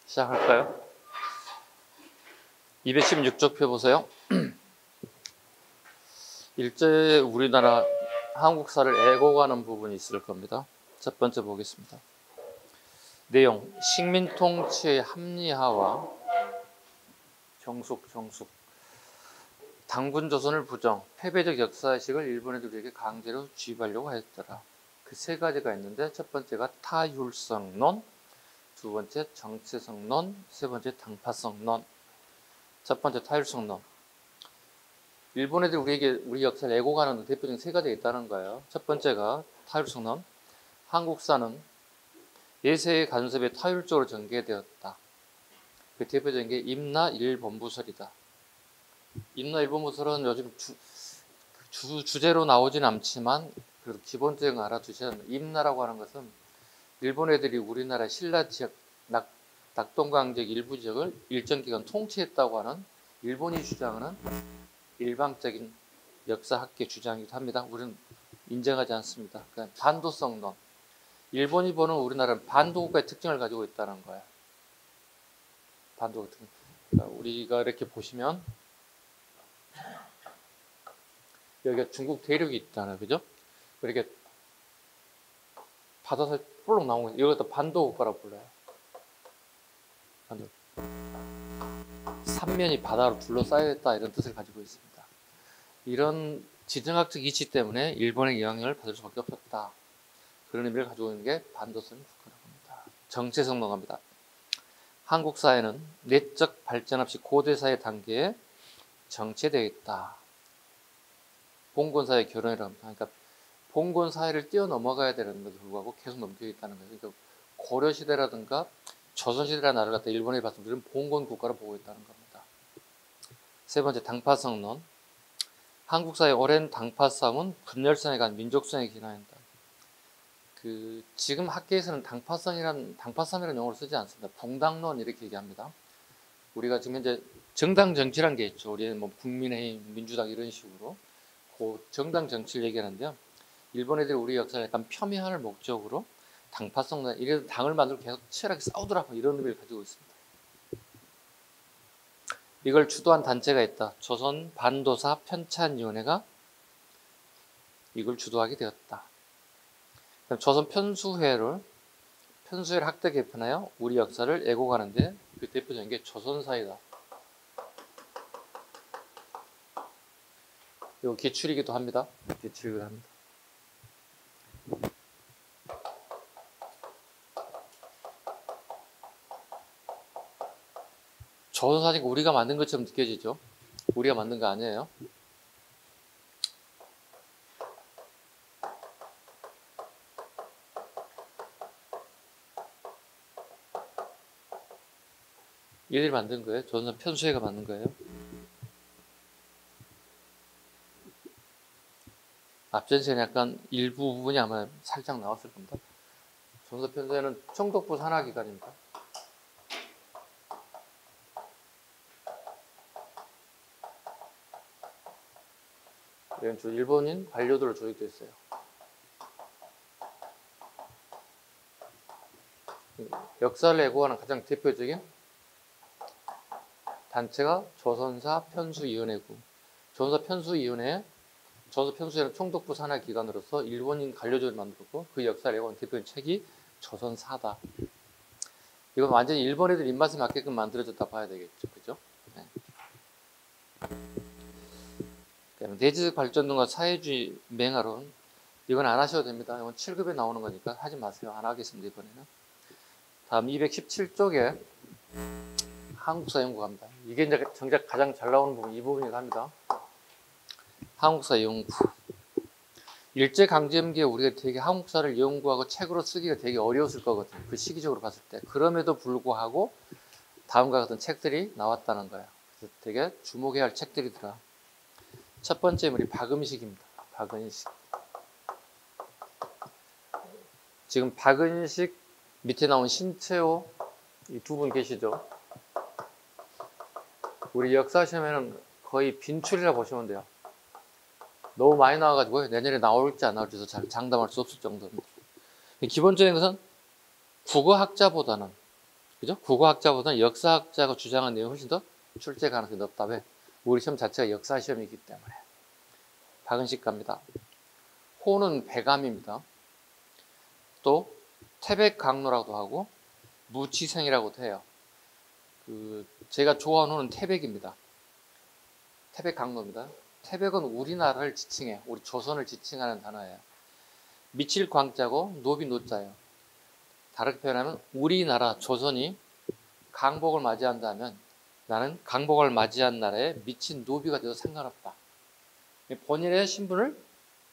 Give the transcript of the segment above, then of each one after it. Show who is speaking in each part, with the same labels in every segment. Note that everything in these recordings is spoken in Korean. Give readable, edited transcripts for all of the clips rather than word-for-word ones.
Speaker 1: 시작할까요? 216쪽 보세요. 일제 우리나라 한국사를 애고가는 부분이 있을 겁니다. 첫 번째 보겠습니다. 내용, 식민 통치의 합리화와 정숙. 당군 조선을 부정, 패배적 역사의식을 일본 애들에게 강제로 주입하려고 했더라. 그 세 가지가 있는데 첫 번째가 타율성론, 두 번째 정체성론, 세 번째 당파성론. 첫 번째 타율성론. 일본 애들이 우리 역사를 애고가는 대표적인 세 가지가 있다는 거예요. 첫 번째가 타율성론. 한국사는 예세의 간섭에 타율적으로 전개되었다. 그 대표적인 게 임나 일본부설이다. 임나 일본부설은 요즘 주제로 나오진 않지만 그래도 기본적인 거 알아두셔야 합니다. 임나라고 하는 것은 일본 애들이 우리나라 신라 지역 낙동강 지역 일부 지역을 일정 기간 통치했다고 하는 일본이 주장하는 일방적인 역사학계 주장이기도 합니다. 우리는 인정하지 않습니다. 그러니까 반도성론. 일본이 보는 우리나라는 반도국가의 특징을 가지고 있다는 거예요. 반도국 특징. 그러니까 우리가 이렇게 보시면 여기가 중국 대륙이 있잖아요, 그죠? 이렇게 바다에서 볼록 나온 거, 이것도 반도국가라고 불러요. 반도. 삼면이 바다로 둘러싸여 있다 이런 뜻을 가지고 있습니다. 이런 지정학적 이치 때문에 일본의 영향을 받을 수밖에 없었다. 그런 의미를 가지고 있는 게 반도성 국가라고 합니다. 정체성 논합니다. 한국 사회는 내적 발전 없이 고대사회 단계에 정체되어 있다. 봉건사회 결혼이라고 합니다. 그러니까 봉건사회를 뛰어넘어가야 되는데도 불구하고 계속 넘겨 있다는 거예요. 그러니까 고려시대라든가 조선시대라는 나라를 갖다 일본에 봤을 때 봉건 국가로 보고 있다는 겁니다. 세 번째, 당파성론. 한국사의 오랜 당파성은 분열성에 간 민족성에 기인한다. 지금 학계에서는 당파성이라는 용어를 쓰지 않습니다. 붕당론 이렇게 얘기합니다. 우리가 지금 현재 정당 정치란 게 있죠. 우리는 뭐 국민의힘, 민주당 이런 식으로 그 정당 정치를 얘기하는데요. 일본 애들이 우리 역사를 약간 폄훼할 목적으로 당파성, 이래서 당을 만들고 계속 치열하게 싸우더라고 이런 의미를 가지고 있습니다. 이걸 주도한 단체가 있다. 조선 반도사 편찬위원회가 이걸 주도하게 되었다. 조선 편수회를 학대 개편하여 우리 역사를 애고가는데 그 대표적인 게 조선사이다. 이거 기출이기도 합니다. 기출이기도 합니다. 조선사니까 우리가 만든 것처럼 느껴지죠? 우리가 만든 거 아니에요. 얘들이 만든 거예요. 조선사 편수회가 만든 거예요. 앞전 시간에 약간 일부 부분이 아마 살짝 나왔을 겁니다. 조선사 편수회는 총독부 산하기관입니다. 이건 주 일본인 관료들로 조직되어 있어요. 역사를 애고하는 가장 대표적인 단체가 조선사 편수위원회고, 조선사 편수위원회는 총독부 산하기관으로서 일본인 관료조를 만들었고 그 역사를 애고하는 대표적인 책이 조선사다. 이건 완전히 일본 애들 입맛에 맞게끔 만들어졌다 봐야 되겠죠, 그죠? 네. 내지적 발전 등과 사회주의 맹화론, 이건 안 하셔도 됩니다. 이건 7급에 나오는 거니까 하지 마세요. 안 하겠습니다, 이번에는. 다음 217쪽에 한국사 연구 갑니다. 이게 이제 정작 가장 잘 나오는 부분, 이 부분이기도 합니다. 한국사 연구. 일제강점기에 우리가 되게 한국사를 연구하고 책으로 쓰기가 되게 어려웠을 거거든요. 그 시기적으로 봤을 때. 그럼에도 불구하고 다음과 같은 책들이 나왔다는 거예요. 그래서 되게 주목해야 할 책들이더라. 첫 번째 인물이 박음식입니다. 박은식. 지금 박은식 밑에 나온 신채호 이 두 분 계시죠? 우리 역사 시험에는 거의 빈출이라 보시면 돼요. 너무 많이 나와가지고 내년에 나올지 안 나올지도 잘 장담할 수 없을 정도입니다. 기본적인 것은 국어학자보다는 그죠? 국어학자보다는 역사학자가 주장한 내용이 훨씬 더 출제 가능성이 높다. 왜? 우리 시험 자체가 역사 시험이기 때문에. 박은식 갑니다. 호는 배감입니다. 또 태백강로라고도 하고 무치생이라고도 해요. 제가 좋아하는 호는 태백입니다. 태백강로입니다. 태백은 우리나라를 지칭해요. 우리 조선을 지칭하는 단어예요. 미칠 광자고 노비 노자예요. 다르게 표현하면 우리나라 조선이 강복을 맞이한다면 나는 강복을 맞이한 나라에 미친 노비가 되어도 상관없다. 본인의 신분을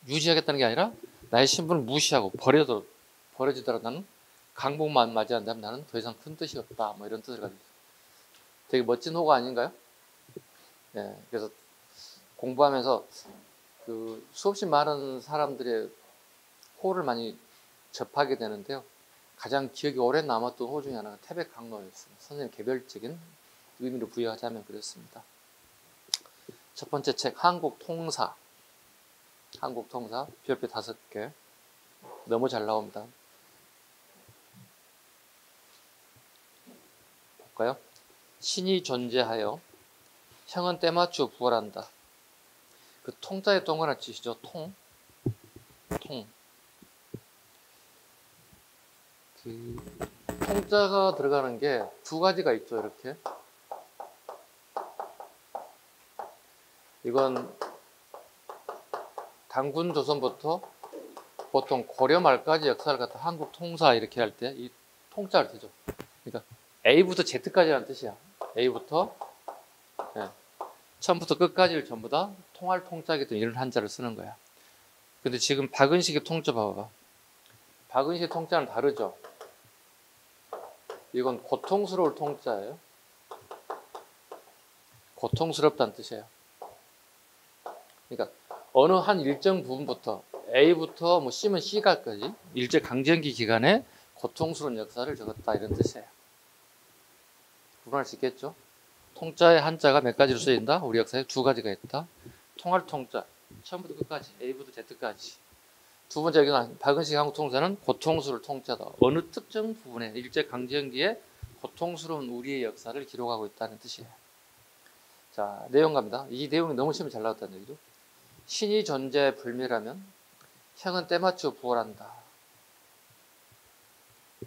Speaker 1: 유지하겠다는 게 아니라 나의 신분을 무시하고 버려지더라도 나는 강복만 맞이한다면 나는 더 이상 큰 뜻이 없다. 뭐 이런 뜻을 가지고 있어요. 되게 멋진 호가 아닌가요? 네, 그래서 공부하면서 수없이 많은 사람들의 호를 많이 접하게 되는데요. 가장 기억이 오래 남았던 호 중에 하나가 태백강로였습니다. 선생님 개별적인 의미로 부여하자면 그렇습니다. 첫 번째 책 한국통사. 한국통사 별표 5개. 너무 잘 나옵니다. 볼까요? 신이 존재하여 형은 때맞추어 부활한다. 그 통자의 동그란 뜻이죠. 통. 통자가 들어가는 게 두 가지가 있죠. 이렇게. 이건 단군 조선부터 보통 고려 말까지 역사를 갖다 한국 통사 이렇게 할 때 이 통자를 쓰죠. 그러니까 A부터 Z까지라는 뜻이야. A부터 처음부터 끝까지를 전부 다 통할 통자겠든 이런 한자를 쓰는 거야. 근데 지금 박은식의 통자 봐봐. 박은식의 통자는 다르죠. 이건 고통스러울 통자예요. 고통스럽다는 뜻이에요. 그러니까 어느 한 일정 부분부터 A부터 뭐 C면 C가까지 일제 강점기 기간에 고통스러운 역사를 적었다 이런 뜻이에요. 구분할 수 있겠죠? 통자의 한자가 몇 가지로 쓰인다? 우리 역사에 두 가지가 있다. 통할 통자, 처음부터 끝까지 A부터 Z까지. 두 번째 여기는 박은식 한국 통사는 고통스러울 통자다. 어느 특정 부분에 일제 강점기에 고통스러운 우리의 역사를 기록하고 있다는 뜻이에요. 자, 내용 갑니다. 이 내용이 너무 시험에 잘 나왔다는 얘기죠. 신이 존재 불멸하면 형은 때맞추어 부활한다.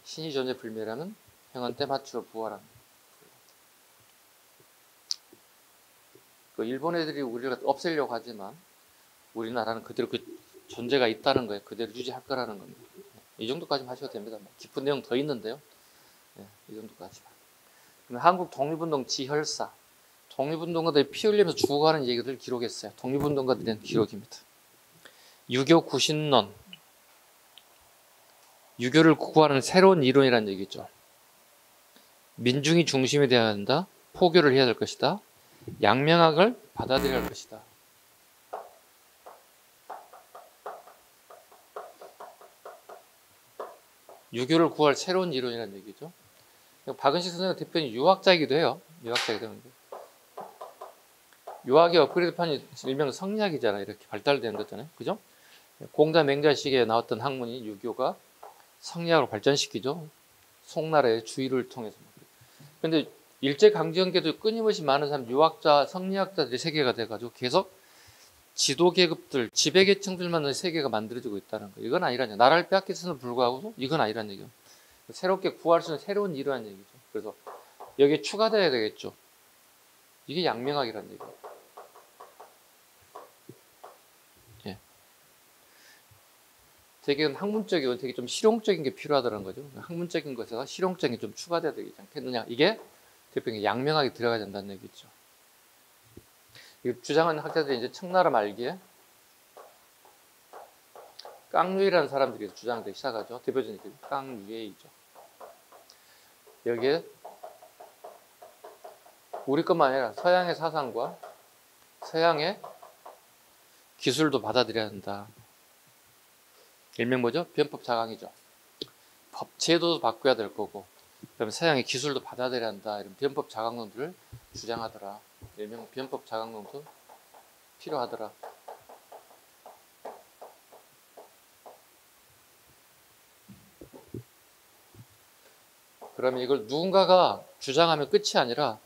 Speaker 1: 신이 존재 불멸하면 형은 때맞추어 부활한다. 일본 애들이 우리를 없애려고 하지만 우리나라는 그대로 그 존재가 있다는 거예요. 그대로 유지할 거라는 겁니다. 이 정도까지만 하셔도 됩니다. 깊은 내용 더 있는데요. 이 정도까지만. 한국 독립운동 지혈사. 독립운동가들이 피 흘리면서 죽어가는 얘기들을 기록했어요. 독립운동가들에 대한 기록입니다. 유교 구신론. 유교를 구하는 새로운 이론이라는 얘기죠. 민중이 중심이 되어야 한다. 포교를 해야 될 것이다. 양명학을 받아들여야 할 것이다. 유교를 구할 새로운 이론이라는 얘기죠. 박은식 선생님 대표는 유학자이기도 해요. 유학자이기도 합니다. 유학의 업그레이드판이 일명 성리학이잖아요. 이렇게 발달된 거잖아요. 그죠? 공자 맹자식에 나왔던 학문이 유교가 성리학으로 발전시키죠. 송나라의 주의를 통해서. 그런데 일제강점기에도 끊임없이 많은 사람, 유학자, 성리학자들이 세계가 돼가지고 계속 지도계급들, 지배계층들만 세계가 만들어지고 있다는 거예요. 이건 아니라는 얘기예요. 나라를 빼앗겼음에도 불구하고 이건 아니라는 얘기예요. 새롭게 구할 수 있는 새로운 이론이라는 얘기죠. 그래서 여기에 추가돼야 되겠죠. 이게 양명학이라는 얘기예요. 예. 되게 학문적이고 되게 좀 실용적인 게 필요하다는 거죠. 학문적인 것에서 실용적인 게 좀 추가돼야 되지 않겠느냐. 이게 대표님 양명학이 들어가야 된다는 얘기죠. 주장하는 학자들이 이제 청나라 말기에 깡유이라는 사람들이 주장되기 시작하죠. 대표적인 깡유이죠. 여기에 우리 것만 아니라 서양의 사상과 서양의 기술도 받아들여야 한다. 일명 뭐죠? 변법 자강이죠. 법 제도도 바꿔야 될 거고, 그다음에 서양의 기술도 받아들여야 한다. 이런 변법 자강론들을 주장하더라. 일명 변법 자강론도 필요하더라. 그러면 이걸 누군가가 주장하면 끝이 아니라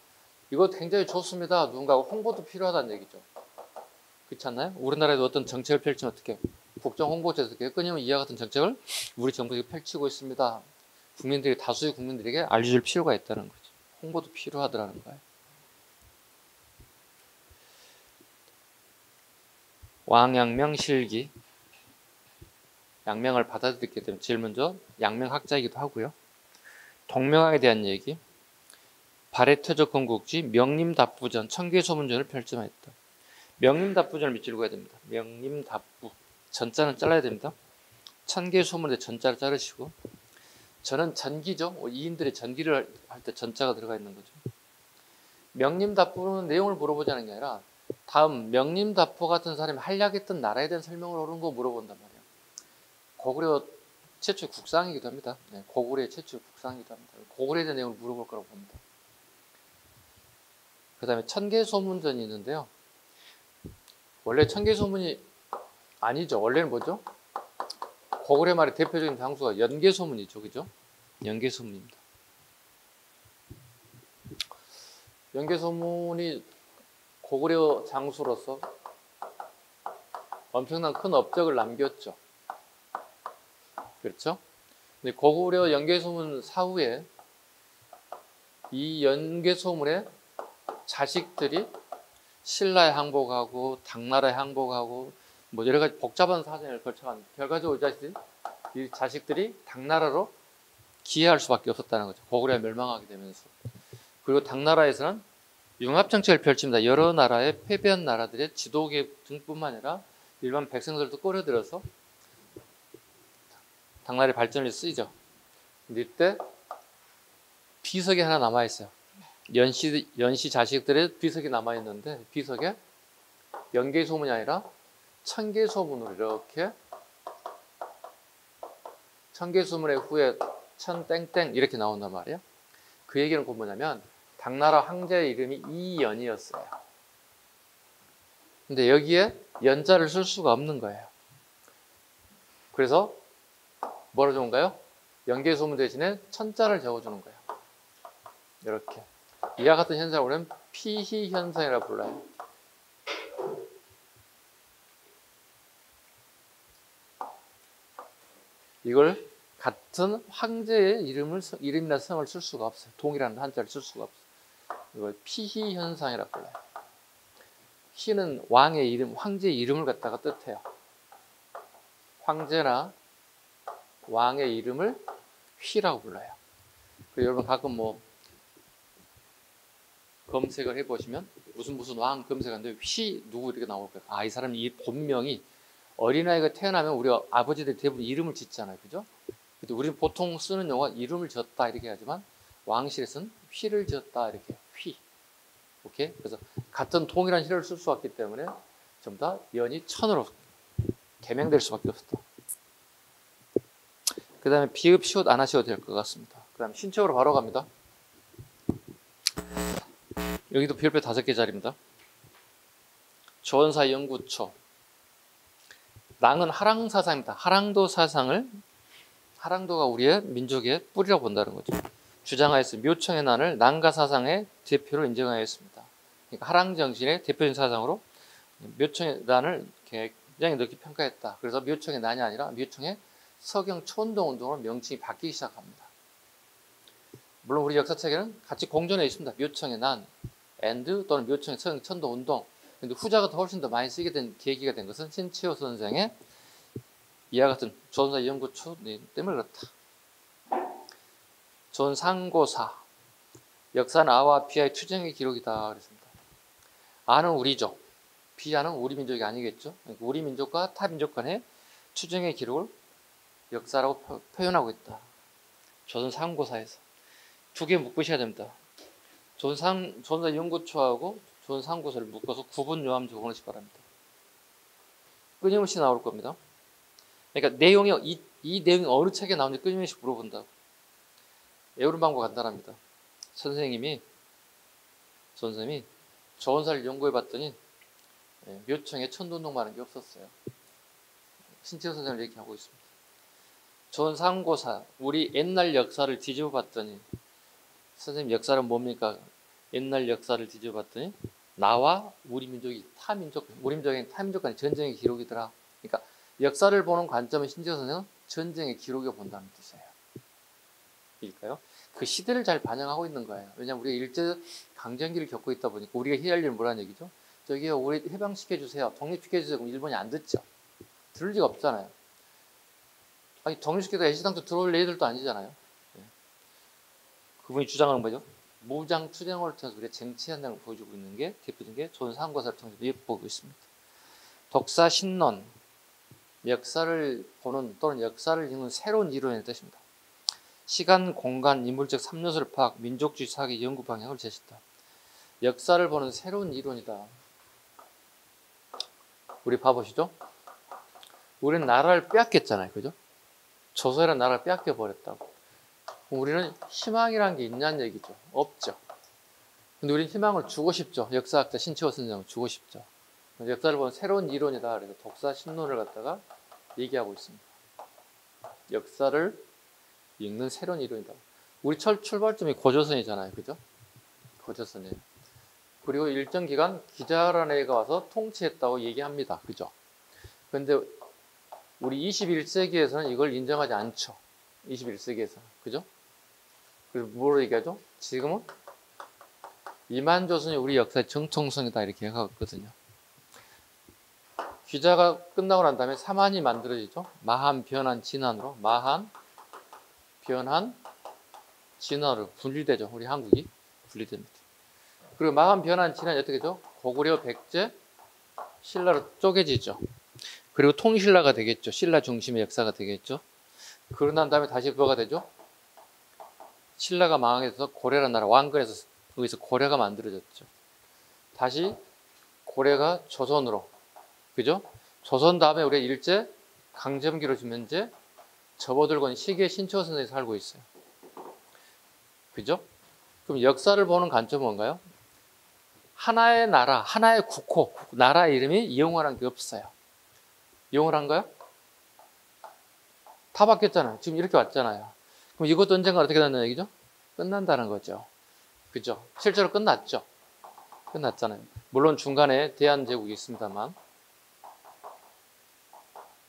Speaker 1: 이거 굉장히 좋습니다. 누군가가 홍보도 필요하다는 얘기죠. 그렇지 않나요? 우리나라에도 어떤 정책을 펼치면 어떻게 국정 홍보처에서 어떻게 끊임없 이와 같은 정책을 우리 정부가 펼치고 있습니다. 국민들이 다수의 국민들에게 알려줄 필요가 있다는 거죠. 홍보도 필요하더라는 거예요. 왕양명 실기. 양명을 받아들이게 되면 제일 먼저 양명학자이기도 하고요. 동명학에 대한 얘기. 발해터적 건국지 명림답부전 청계소문전을 펼쳐했다. 명림답부전을 밑줄 그어야 됩니다. 명림답부. 전자는 잘라야 됩니다. 청계소문에 전자를 자르시고 저는 전기죠. 이인들의 전기를 할 때 전자가 들어가 있는 거죠. 명림답부는 내용을 물어보자는 게 아니라 다음 명림답부 같은 사람이 활약했던 나라에 대한 설명을 하는 거 물어본단 말이에요. 고구려 최초의 국상이기도 합니다. 네, 고구려의 최초의 국상이기도 합니다. 고구려에 대한 내용을 물어볼 거라고 봅니다. 그 다음에 청계소문전이 있는데요. 원래 청계소문이 아니죠. 원래는 뭐죠? 고구려 말의 대표적인 장수가 연개소문이죠. 그죠? 연개소문입니다. 연개소문이 고구려 장수로서 엄청난 큰 업적을 남겼죠. 그렇죠? 근데 고구려 연개소문 사후에 이 연개소문의 자식들이 신라에 항복하고 당나라에 항복하고 뭐 여러 가지 복잡한 사정을 거쳐간 결과적으로 이 자식들이 당나라로 기해할 수밖에 없었다는 거죠. 고구려가 멸망하게 되면서. 그리고 당나라에서는 융합정책을 펼칩니다. 여러 나라의 패배한 나라들의 지도계급 등뿐만 아니라 일반 백성들도 끌어들여서 당나라의 발전을 쓰이죠. 근데 이때 비석이 하나 남아있어요. 연시 자식들의 비석이 남아있는데 비석에 연개소문이 아니라 청계소문으로 이렇게 청계소문의 후에 천땡땡 이렇게 나온단 말이에요. 그 얘기는 곧 뭐냐면 당나라 황제의 이름이 이연이었어요. 근데 여기에 연자를 쓸 수가 없는 거예요. 그래서 뭐라 적은가요? 연개소문 대신에 천자를 적어주는 거예요. 이렇게. 이와 같은 현상을 우리는 피희현상이라고 불러요. 이걸 같은 황제의 이름이나 성을 쓸 수가 없어요. 동일한 한자를 쓸 수가 없어요. 이걸 피희현상이라고 불러요. 희는 왕의 이름, 황제의 이름을 갖다가 뜻해요. 황제나 왕의 이름을 휘라고 불러요. 그리고 여러분 가끔 뭐 검색을 해보시면 무슨 왕 검색하는데 휘 누구 이렇게 나올 거예요. 아, 이 사람 이 본명이 어린아이가 태어나면 우리 아버지들이 대부분 이름을 짓잖아요. 그죠? 근데 우리는 보통 쓰는 용어가 이름을 지었다 이렇게 하지만 왕실에서는 휘를 지었다 이렇게 휘. 오케이? 그래서 같은 동일한 희를 쓸 수 없기 때문에 전부 다 연이 천으로 개명될 수밖에 없었다. 그 다음에 비읍 시옷 안 하셔도 될 것 같습니다. 그 다음에 신청으로 바로 갑니다. 여기도 별표 5개짜리입니다. 조원사 연구초. 랑은 하랑 사상입니다. 하랑도 사상을 하랑도가 우리의 민족의 뿌리라고 본다는 거죠. 주장하였으 묘청의 난을 랑가 사상의 대표로 인정하였습니다. 그러니까 하랑 정신의 대표적인 사상으로 묘청의 난을 굉장히 높게 평가했다. 그래서 묘청의 난이 아니라 묘청의 서경 초운동 운동으로 명칭이 바뀌기 시작합니다. 물론 우리 역사책에는 같이 공존해 있습니다. 묘청의 난, and 또는 묘청의 서경 천도 운동. 근데 후자가 더 훨씬 더 많이 쓰게 된 계기가 된 것은 신채호 선생의 이와 같은 조선사 연구초 때문에 그렇다. 조선상고사 역사는 아와 비아의 투쟁의 기록이다 그랬습니다. 아는 우리죠. 비아는 우리 민족이 아니겠죠. 그러니까 우리 민족과 타 민족 간의 투쟁의 기록을 역사라고 표현하고 있다. 조선상고사에서 두 개 묶으셔야 됩니다. 조선사 연구초하고 조선상고사를 묶어서 구분 요함 적어놓으시기 바랍니다. 끊임없이 나올 겁니다. 그러니까 내용이 이 내용이 어느 책에 나오는지 끊임없이 물어본다고. 외우는 방법 간단합니다. 선생님이 조선사를 연구해 봤더니 묘청에 천도운동만 게 없었어요. 신채호 선생을 얘기하고 있습니다. 조선상고사 우리 옛날 역사를 뒤집어 봤더니 선생님 역사는 뭡니까? 옛날 역사를 뒤져봤더니 나와 우리 민족이 타민족, 우리 민족이 타민족 간의 전쟁의 기록이더라. 그러니까 역사를 보는 관점은 신지어 선생은 전쟁의 기록을 본다는 뜻이에요. 일까요? 그 시대를 잘 반영하고 있는 거예요. 왜냐하면 우리가 일제 강점기를 겪고 있다 보니까 우리가 해야 할 일은 뭐라는 얘기죠? 저기요, 우리 해방시켜주세요. 독립시켜주세요. 그럼 일본이 안 듣죠. 들을 리가 없잖아요. 아니, 독립시켜도 애시당초 들어올 애들도 아니잖아요. 네. 그분이 주장하는 거죠. 무장 투쟁을 통해서 우리가 쟁취 현장을 보여주고 있는 게 대표적인 게 조선상고사를 통해서 보고 있습니다. 독사 신론, 역사를 보는 또는 역사를 읽는 새로운 이론의 뜻입니다. 시간, 공간, 인물적 3요소를 파악, 민족주의 사학의 연구 방향을 제시했다. 역사를 보는 새로운 이론이다. 우리 봐보시죠. 우리는 나라를 빼앗겼잖아요. 그죠? 조선이라는 나라를 빼앗겨버렸다고. 우리는 희망이라는 게 있냐는 얘기죠. 없죠. 근데 우리는 희망을 주고 싶죠. 역사학자 신채호 선생은 주고 싶죠. 역사를 보는 새로운 이론이다. 그래서 독사 신론을 갖다가 얘기하고 있습니다. 역사를 읽는 새로운 이론이다. 우리 출발점이 고조선이잖아요. 그죠? 고조선이에요. 그리고 일정 기간 기자라는 애가 와서 통치했다고 얘기합니다. 그죠? 근데 우리 21세기에서는 이걸 인정하지 않죠. 21세기에서는. 그죠? 그래서 뭐로 얘기하죠? 지금은 이만조선이 우리 역사의 정통성이다. 이렇게 하고 있거든요. 귀자가 끝나고 난 다음에 사만이 만들어지죠. 마한, 변한, 진한으로. 마한, 변한, 진화로 분리되죠. 우리 한국이 분리됩니다. 그리고 마한, 변한, 진한이 어떻게 되죠? 고구려, 백제, 신라로 쪼개지죠. 그리고 통신라가 되겠죠. 신라 중심의 역사가 되겠죠. 그러고 난 다음에 다시 뭐가 되죠? 신라가 망해서 고려라는 나라 왕건에서 거기서 고려가 만들어졌죠. 다시 고려가 조선으로, 그죠? 조선 다음에 우리가 일제 강점기로 지금 현재 접어들고 있는 시기의 신채호 선생이 살고 있어요. 그죠? 그럼 역사를 보는 관점은 뭔가요? 하나의 나라, 하나의 국호, 나라 이름이 이용화란 게 없어요. 이용화란가요? 다 바뀌었잖아요. 지금 이렇게 왔잖아요. 그럼 이것도 언젠가 어떻게 된다는 얘기죠? 끝난다는 거죠. 그죠? 실제로 끝났죠. 끝났잖아요. 물론 중간에 대한제국이 있습니다만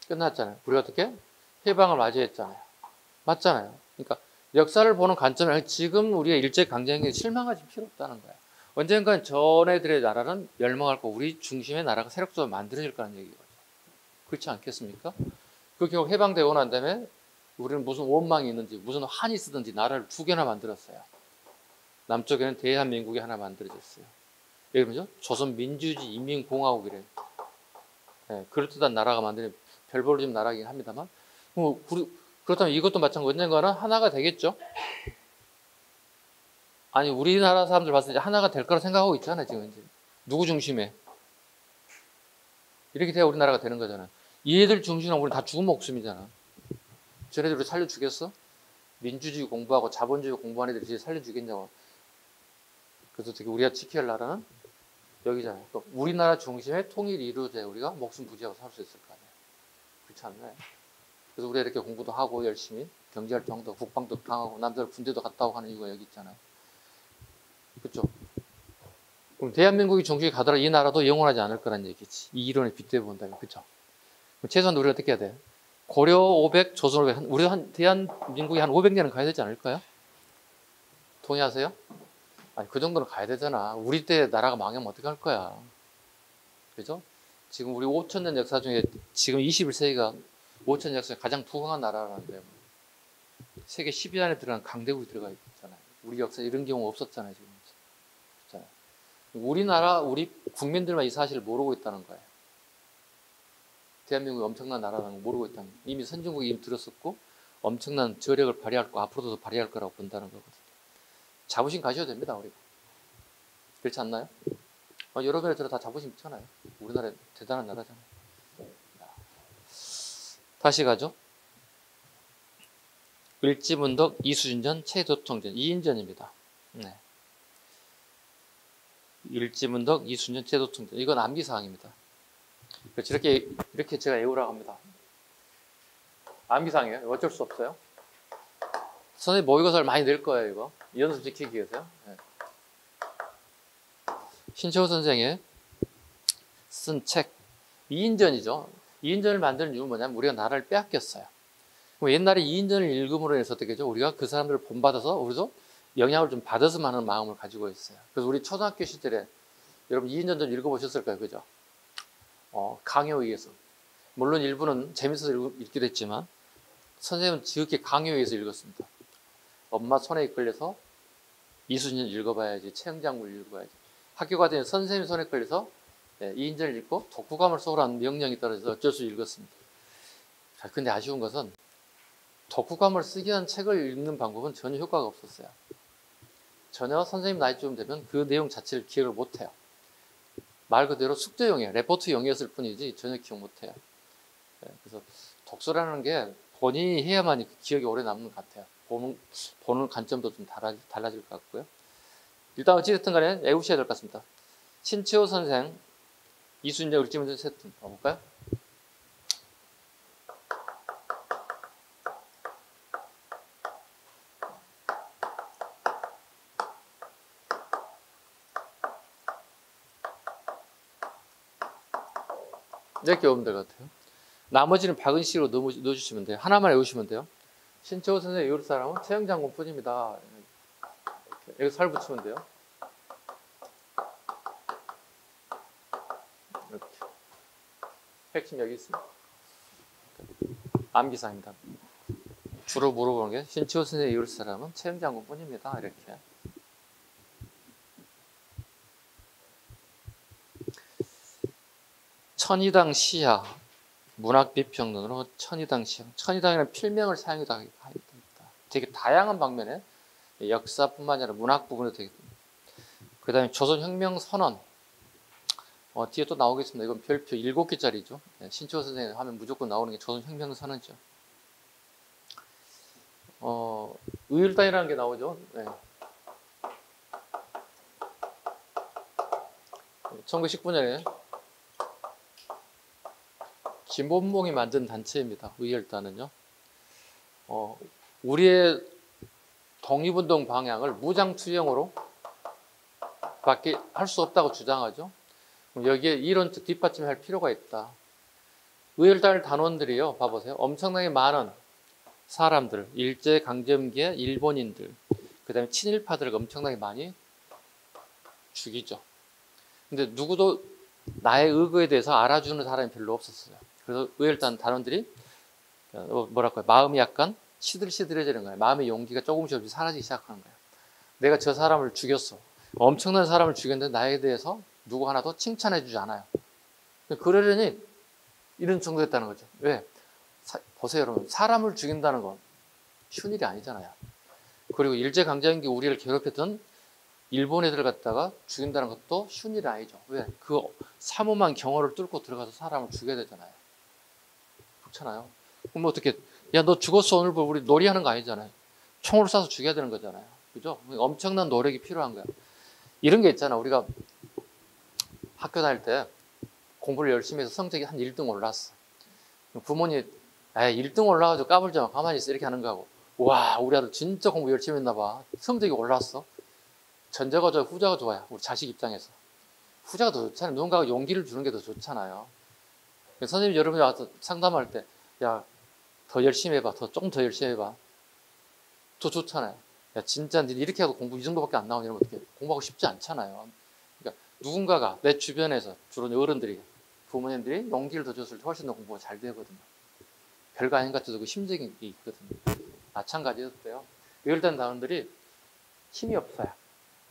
Speaker 1: 끝났잖아요. 우리가 어떻게? 해방을 맞이했잖아요. 맞잖아요. 그러니까 역사를 보는 관점에 지금 우리가 일제강점기에 실망하지 필요 없다는 거예요. 언젠간 전애들의 나라는 멸망할 거고 우리 중심의 나라가 세력적으로 만들어질 거라는 얘기거든요. 그렇지 않겠습니까? 그 결국 해방되고 난 다음에 우리는 무슨 원망이 있는지 무슨 한이 쓰든지 나라를 두 개나 만들었어요. 남쪽에는 대한민국이 하나 만들어졌어요. 예를 들면 조선민주주의 인민공화국이래요. 네, 그럴듯한 나라가 만드는 별볼로 좀 나라이긴 합니다만 그렇다면 이것도 마찬가지로 언젠가는 하나가 되겠죠. 아니 우리나라 사람들 봤을 때 하나가 될 거라 생각하고 있잖아요. 지금 이제 누구 중심에 이렇게 돼야 우리나라가 되는 거잖아요. 얘들 중심은 우리 다 죽은 목숨이잖아. 쟤네들 우리 살려 주겠어? 민주주의 공부하고 자본주의 공부하는 애들이 살려 주겠냐고. 그래서 되게 우리가 지켜야 할 나라는 여기잖아요. 그러니까 우리나라 중심의 통일이 이루어져야 우리가 목숨 부지하고 살 수 있을 거 아니에요. 그렇지 않나요? 그래서 우리가 이렇게 공부도 하고 열심히 경제활동도 국방도 강하고 남들 군대도 갔다 오고 하는 이유가 여기 있잖아요. 그렇죠? 그럼 대한민국이 중심이 가더라 이 나라도 영원하지 않을 거란 얘기지. 이 이론에 빗대어 본다면. 그렇죠? 그럼 최소한 우리가 어떻게 해야 돼? 고려 500, 조선 500, 우리 대한민국이 한 500년은 가야 되지 않을까요? 동의하세요? 아니 그 정도는 가야 되잖아. 우리 때 나라가 망하면 어떻게 할 거야? 그죠? 지금 우리 5,000년 역사 중에 지금 21세기가 5,000년 역사 중에 가장 부강한 나라라는데 세계 10위 안에 들어간 강대국이 들어가 있잖아요. 우리 역사 이런 경우 없었잖아요. 지금. 그렇잖아요. 우리나라 우리 국민들만 이 사실을 모르고 있다는 거예요. 대한민국이 엄청난 나라라는 걸 모르고 있다는 거예요. 이미 선진국이 이미 들었었고 엄청난 저력을 발휘할 거 앞으로도 발휘할 거라고 본다는 거거든요. 자부심 가셔야 됩니다. 우리가. 그렇지 않나요? 여러분의 들어 다 자부심 있잖아요. 우리나라 대단한 나라잖아요. 다시 가죠. 을지문덕, 이수진전, 최도통전 2인전입니다. 네. 을지문덕, 이수진전, 최도통전 이건 암기사항입니다. 그래서 이렇게 제가 외우라고 합니다. 암기사항이에요. 어쩔 수 없어요. 선생님 모의고사를 많이 낼 거예요. 이거. 연습 지키기 위해서요. 네. 신채호 선생의 쓴 책, 이인전이죠. 이인전을 만드는 이유는 뭐냐면 우리가 나라를 빼앗겼어요. 옛날에 이인전을 읽음으로 해서 어떻게 죠? 우리가 그 사람들을 본받아서 우리도 영향을 좀 받았으면 하는 마음을 가지고 있어요. 그래서 우리 초등학교 시절에 여러분 이인전 좀 읽어보셨을까요? 그죠? 강요에 의해서. 물론 일부는 재밌어서 읽기도 했지만 선생님은 지극히 강요에 의해서 읽었습니다. 엄마 손에 이끌려서 이순신 읽어봐야지, 최영장을 읽어봐야지. 학교 가더니 선생님 손에 끌려서 이인전을 읽고 독후감을 써오라는 명령이 떨어져서 어쩔 수 읽었습니다. 자, 근데 아쉬운 것은 독후감을 쓰기 위한 책을 읽는 방법은 전혀 효과가 없었어요. 전혀 선생님 나이쯤 되면 그 내용 자체를 기억을 못해요. 말 그대로 숙제용이에요. 레포트용이었을 뿐이지 전혀 기억 못해요. 그래서 독서라는 게 본인이 해야만 기억이 오래 남는 것 같아요. 보는 관점도 좀 달라질 것 같고요. 일단 어찌됐든 간에 외우셔야 될 것 같습니다. 신채호 선생, 이순재 을지문제 세트 봐볼까요? 이렇게 외우면 될 것 같아요. 나머지는 박은식으로 넣어주시면 돼요. 하나만 외우시면 돼요. 신채호 선생 외울 사람은 최영장군 뿐입니다. 여기 살 붙이면 돼요. 이렇게. 핵심 여기 있습니다. 암기사입니다. 주로 물어보는 게 신채호 선생 외울 사람은 최영장군 뿐입니다. 이렇게. 천의당 시야, 문학 비평론으로 천의당 시야. 천의당이라는 필명을 사용해도 됩니다. 되게 다양한 방면에 역사뿐만 아니라 문학 부분도 되게 됩니다. 그 다음에 조선혁명 선언. 뒤에 또 나오겠습니다. 이건 별표 7개짜리죠. 신채호 선생님 하면 무조건 나오는 게 조선혁명 선언이죠. 의율단이라는 게 나오죠. 네. 1919년에 김본봉이 만든 단체입니다. 의열단은요. 우리의 독립운동 방향을 무장투쟁으로 밖에 할 수 없다고 주장하죠. 여기에 이론적 뒷받침할 필요가 있다. 의열단 단원들이요. 봐보세요. 엄청나게 많은 사람들, 일제강점기의 일본인들, 그 다음에 친일파들을 엄청나게 많이 죽이죠. 근데 누구도 나의 의거에 대해서 알아주는 사람이 별로 없었어요. 그래서 의열단 단원들이 뭐랄까요, 마음이 약간 시들시들해지는 거예요. 마음의 용기가 조금씩 사라지기 시작하는 거예요. 내가 저 사람을 죽였어. 엄청난 사람을 죽였는데 나에 대해서 누구 하나도 칭찬해주지 않아요. 그러려니 이런 정도 됐다는 거죠. 왜? 보세요 여러분, 사람을 죽인다는 건 쉬운 일이 아니잖아요. 그리고 일제강점기 우리를 괴롭혔던 일본 애들 갖다가 죽인다는 것도 쉬운 일이 아니죠. 왜? 그 사무만 경호를 뚫고 들어가서 사람을 죽여야 되잖아요. 그렇잖아요. 그럼 어떻게, 야, 너 죽었어. 오늘 우리 놀이하는 거 아니잖아요. 총을 쏴서 죽여야 되는 거잖아요. 그죠? 엄청난 노력이 필요한 거야. 이런 게 있잖아. 우리가 학교 다닐 때 공부를 열심히 해서 성적이 한 1등 올랐어. 부모님이, 1등 올라가지고 까불지 마. 가만히 있어. 이렇게 하는 거하고, 와, 우리 아들 진짜 공부 열심히 했나 봐. 성적이 올랐어. 전자가 좋아요? 후자가 좋아요? 우리 자식 입장에서. 후자가 더 좋잖아요. 누군가가 용기를 주는 게 더 좋잖아요. 선생님 여러분이 와서 상담할 때, 야, 더 열심히 해봐. 조금 더 열심히 해봐. 더 좋잖아요. 야, 진짜 니 이렇게 하고 공부 이 정도밖에 안 나오냐. 이러면 어떻게 공부하고 싶지 않잖아요. 그러니까 누군가가 내 주변에서, 주로 어른들이, 부모님들이 용기를 더 줬을 때 훨씬 더 공부가 잘 되거든요. 별거 아닌 것 같아도 그 심적인 게 있거든요. 마찬가지였대요. 의열단 단원들이 힘이 없어요.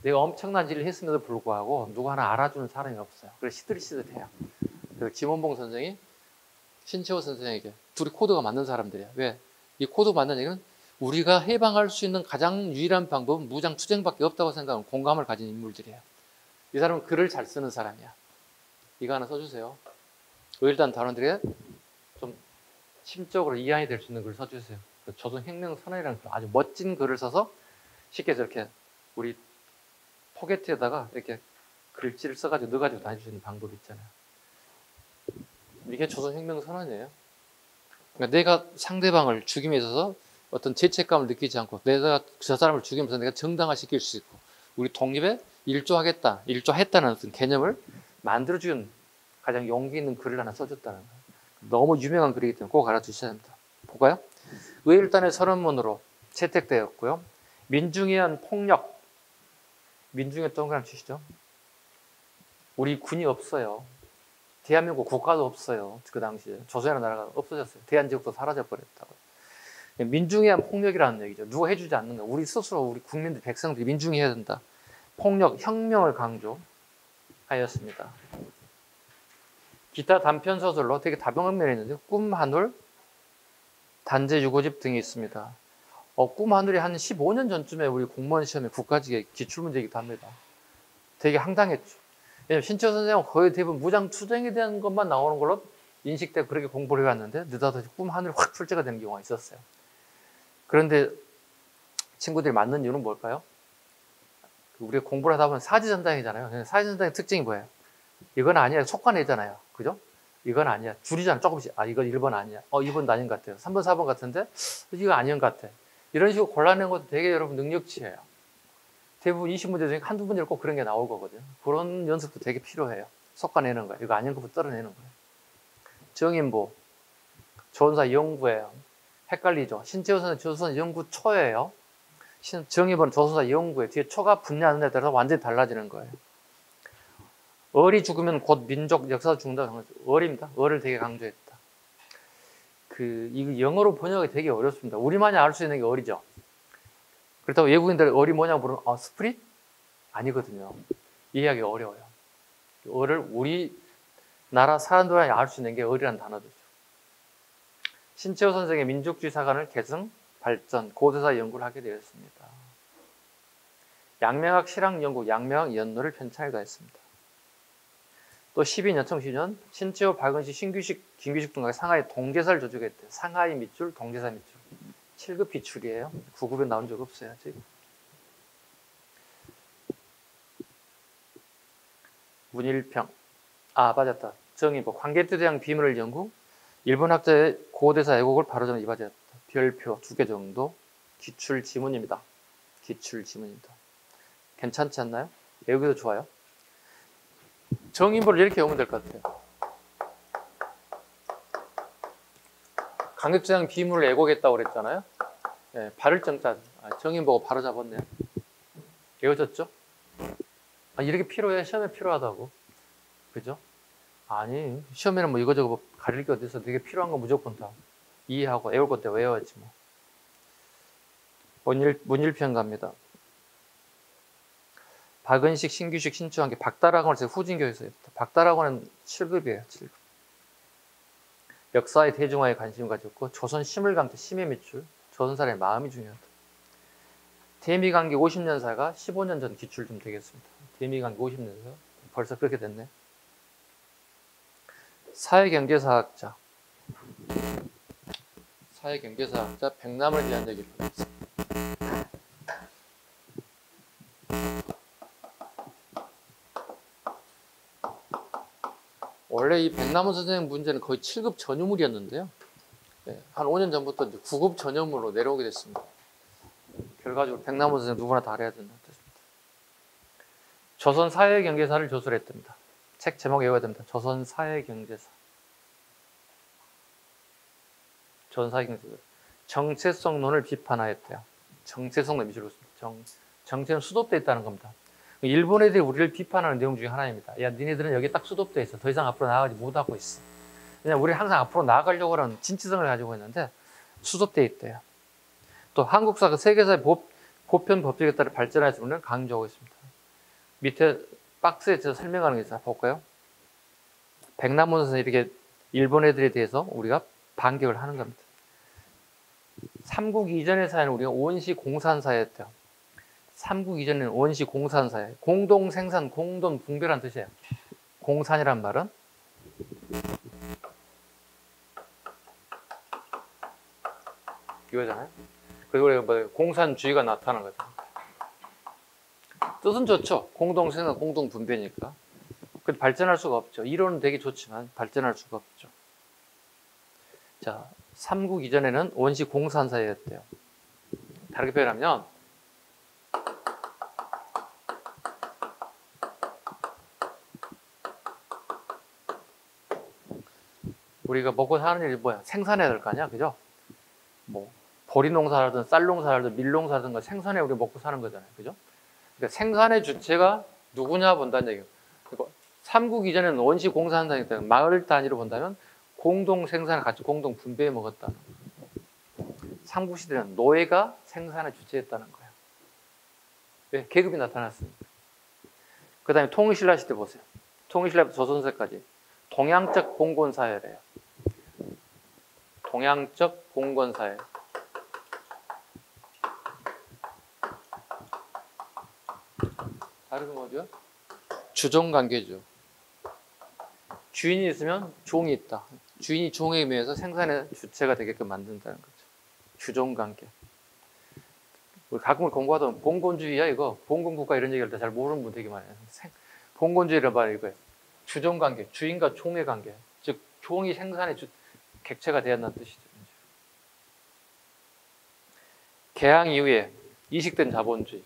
Speaker 1: 내가 엄청난 일을 했음에도 불구하고 누구 하나 알아주는 사람이 없어요. 그래서 시들시들해요. 그래서 김원봉 선생이 신채호 선생에게 둘이 코드가 맞는 사람들이에요. 왜? 이 코드 맞는 얘기는 우리가 해방할 수 있는 가장 유일한 방법은 무장투쟁밖에 없다고 생각하는 공감을 가진 인물들이에요. 이 사람은 글을 잘 쓰는 사람이야. 이거 하나 써주세요. 의열단 단원들이 좀 심적으로 이해가 될 수 있는 글을 써주세요. 조선혁명선언이라는 아주 멋진 글을 써서 쉽게 저렇게 우리 포개트에다가 이렇게 글씨를 써가지고 넣어가지고 다닐 수 있는 방법이 있잖아요. 이게 조선혁명선언이에요. 그러니까 내가 상대방을 죽임에 있어서 어떤 죄책감을 느끼지 않고 내가 저 사람을 죽이면서 내가 정당화시킬 수 있고 우리 독립에 일조하겠다, 일조했다는 어떤 개념을 만들어준 가장 용기 있는 글을 하나 써줬다는 거예요. 너무 유명한 글이기 때문에 꼭 알아두셔야 합니다. 볼까요? 의일단의 선언문으로 채택되었고요. 민중에 의한 폭력, 민중의 동그라미 치시죠. 우리 군이 없어요. 대한민국 국가도 없어요. 그 당시에 조선이라는 나라가 없어졌어요. 대한제국도 사라져 버렸다고. 민중에 의한 폭력이라는 얘기죠. 누가 해주지 않는 거야. 우리 스스로 우리 국민들 백성들이 민중이 해야 된다. 폭력, 혁명을 강조하였습니다. 기타 단편 소설로 되게 다방면이 있는데 꿈 하늘, 단재 유고집 등이 있습니다. 꿈 하늘이 한 15년 전쯤에 우리 공무원 시험에 국가직의 기출문제이기도 합니다. 되게 황당했죠. 왜냐면 신채호 선생은 거의 대부분 무장투쟁에 대한 것만 나오는 걸로 인식되고 그렇게 공부를 해왔는데 느닷없이 꿈 하늘이 확 출제가 되는 경우가 있었어요. 그런데 친구들이 맞는 이유는 뭘까요? 우리가 공부를 하다 보면 사지전당이잖아요. 사지전당의 특징이 뭐예요? 이건 아니야. 속관내잖아요. 그죠? 이건 아니야. 줄이잖아. 조금씩. 이건 1번 아니야. 2번도 아닌 것 같아요. 3번, 4번 같은데 이거 아닌 것 같아. 이런 식으로 골라내는 것도 되게 여러분 능력치예요. 대부분 20문제 중에 한두 문제를 꼭 그런 게 나올 거거든요. 그런 연습도 되게 필요해요. 속아내는 거예요. 이거 아닌 것부터 떨어내는 거예요. 정인보, 조선사 영구예요. 헷갈리죠. 신채호 선생 조선사 영구 초예요. 정인보는 조선사 영구예요. 뒤에 초가 붙냐는 데 따라서 완전히 달라지는 거예요. 을이 죽으면 곧 민족 역사도 죽는다. 을입니다. 을을 되게 강조했다. 이거 영어로 번역이 되게 어렵습니다. 우리만이 알 수 있는 게 을이죠. 그렇다고 외국인들 을이 뭐냐고 물으면 스프릿? 아니거든요. 이해하기 어려워요. 을을 우리나라 사람들이 알 수 있는 게 을이라는 단어죠. 신채호 선생의 민족주의 사관을 계승, 발전, 고대사 연구를 하게 되었습니다. 양명학 실학연구, 양명학 연로를 편찬을 가했습니다. 또 12년, 2012년 신채호, 박은식, 신규식, 김규식 등과 상하이 동제사를 조직했대요. 상하이 밑줄, 동제사 밑줄. 7급 비출이에요. 9급에 나온 적 없어요. 아직. 문일평. 맞았다. 정인보. 광개토대왕 비문을 연구. 일본 학자의 고대사 애곡을 바로잡는 이바지였다. 별표 2개 정도. 기출 지문입니다. 기출 지문입니다. 괜찮지 않나요? 외우기도 좋아요. 정인보를 이렇게 외우면 될 것 같아요. 광개토대왕 비문을 애곡했다고 그랬잖아요. 네, 발을 정자. 정인보고 바로 잡았네요. 외워졌죠? 이렇게 필요해? 시험에 필요하다고. 그죠? 아니, 시험에는 뭐 이거저거 뭐 가릴 게 어디서 되게 필요한 거 무조건 다 이해하고 외울 것때 외워야지 뭐. 문일평 갑니다. 박은식, 신규식, 신추한 게 박다락원을 제가 후진교에서 했다. 박다락원은 7급이에요. 7급. 역사의 대중화에 관심을 가졌고 조선 심을 강태, 심의 밑줄, 조선 사람의 마음이 중요하다. 대미관계 50년사가 15년 전 기출 좀 되겠습니다. 대미관계 50년사 벌써 그렇게 됐네. 사회경제사학자 백남을 대한 얘기를 하겠습니다. 원래 이 백남원 선생님 문제는 거의 7급 전유물이었는데요. 한 5년 전부터 이제 9급 전유물로 내려오게 됐습니다. 결과적으로 백남원 선생님 누구나 다 알아야 된다는 뜻입니다. 조선 사회경제사를 조술했답니다. 책 제목 외워야 됩니다. 조선 사회경제사. 조선 사회경제사. 정체성론을 비판하였대요. 정체성론 미술로 씁니다. 정체는 수도되어 있다는 겁니다. 일본 애들이 우리를 비판하는 내용 중에 하나입니다. 야, 니네들은 여기 딱 수도되어 있어. 더 이상 앞으로 나아가지 못하고 있어. 왜냐면 우리는 항상 앞으로 나아가려고 하는 진취성을 가지고 있는데 수도되어 있대요. 또 한국사가 세계사의 보편 법칙에 따라 발전하였음을 강조하고 있습니다. 밑에 박스에 제가 설명하는 게 있어요. 볼까요? 백남원 선생이 이렇게 일본 애들에 대해서 우리가 반격을 하는 겁니다. 삼국 이전의 사회는 우리가 원시 공산사였대요. 삼국 이전에는 원시 공산사회, 공동 생산, 공동 분배란 뜻이에요. 공산이란 말은 이거잖아요. 그리고 우리가 공산주의가 나타나는 거죠. 뜻은 좋죠. 공동 생산, 공동 분배니까. 근데 발전할 수가 없죠. 이론은 되게 좋지만 발전할 수가 없죠. 자, 삼국 이전에는 원시 공산사회였대요. 다르게 표현하면 우리가 먹고 사는 일이 뭐야? 생산해야 될 거 아니야, 그죠? 뭐 보리 농사라든 쌀 농사라든 밀 농사라든 생산해 우리 먹고 사는 거잖아요, 그죠? 그러니까 생산의 주체가 누구냐 본다는 얘기예요. 그리고 삼국 이전에는 원시 공사한다기 때문에 마을 단위로 본다면 공동 생산을 같이 공동 분배해 먹었다는 거예요. 삼국 시대는 노예가 생산의 주체였다는 거예요. 왜? 계급이 나타났으니까. 그 다음에 통일신라 시대 보세요. 통일신라부터 조선시대까지 동양적 봉건사회래요. 동양적 봉건사회. 다른 건 뭐죠? 주종관계죠. 주인이 있으면 종이 있다. 주인이 종에 의해서 생산의 주체가 되게끔 만든다는 거죠. 주종관계. 우리 가끔 공부하던 봉건주의야 이거. 봉건국가 이런 얘기할 때 잘 모르는 분 되게 많아요. 봉건주의란 말이 이거예요. 주종관계, 주인과 종의 관계. 즉 종이 생산의 객체가 되었다는 뜻이죠. 개항 이후에 이식된 자본주의.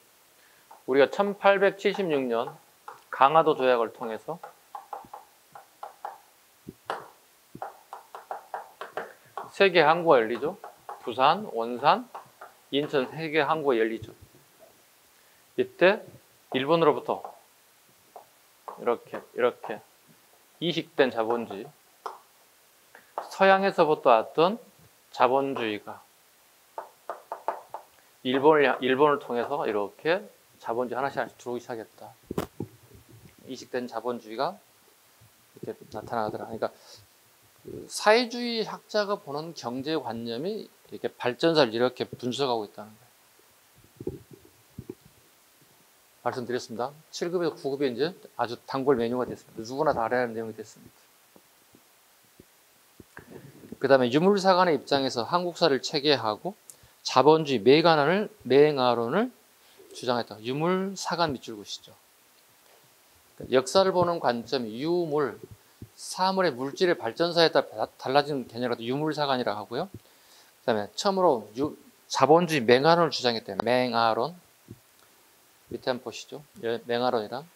Speaker 1: 우리가 1876년 강화도 조약을 통해서 세계 항구가 열리죠. 부산, 원산, 인천 세계 항구가 열리죠. 이때 일본으로부터 이렇게 이식된 자본주의, 서양에서부터 왔던 자본주의가 일본을 통해서 이렇게 자본주의 하나씩 들어오기 시작했다. 이식된 자본주의가 이렇게 나타나더라. 그러니까 사회주의 학자가 보는 경제관념이 이렇게 발전사를 이렇게 분석하고 있다는 거예요. 말씀드렸습니다. 7급에서 9급에 이제 아주 단골 메뉴가 됐습니다. 누구나 다 알아야 하는 내용이 됐습니다. 그 다음에 유물사관의 입장에서 한국사를 체계하고 자본주의 맹아론을 주장했다. 유물사관 밑줄 그시죠. 역사를 보는 관점이 유물, 사물의 물질의 발전사에 따라 달라지는 개념이라도 유물사관이라고 하고요. 그 다음에 처음으로 자본주의 맹아론을 주장했대요. 맹아론. 밑에 한번 보시죠. 맹아론이란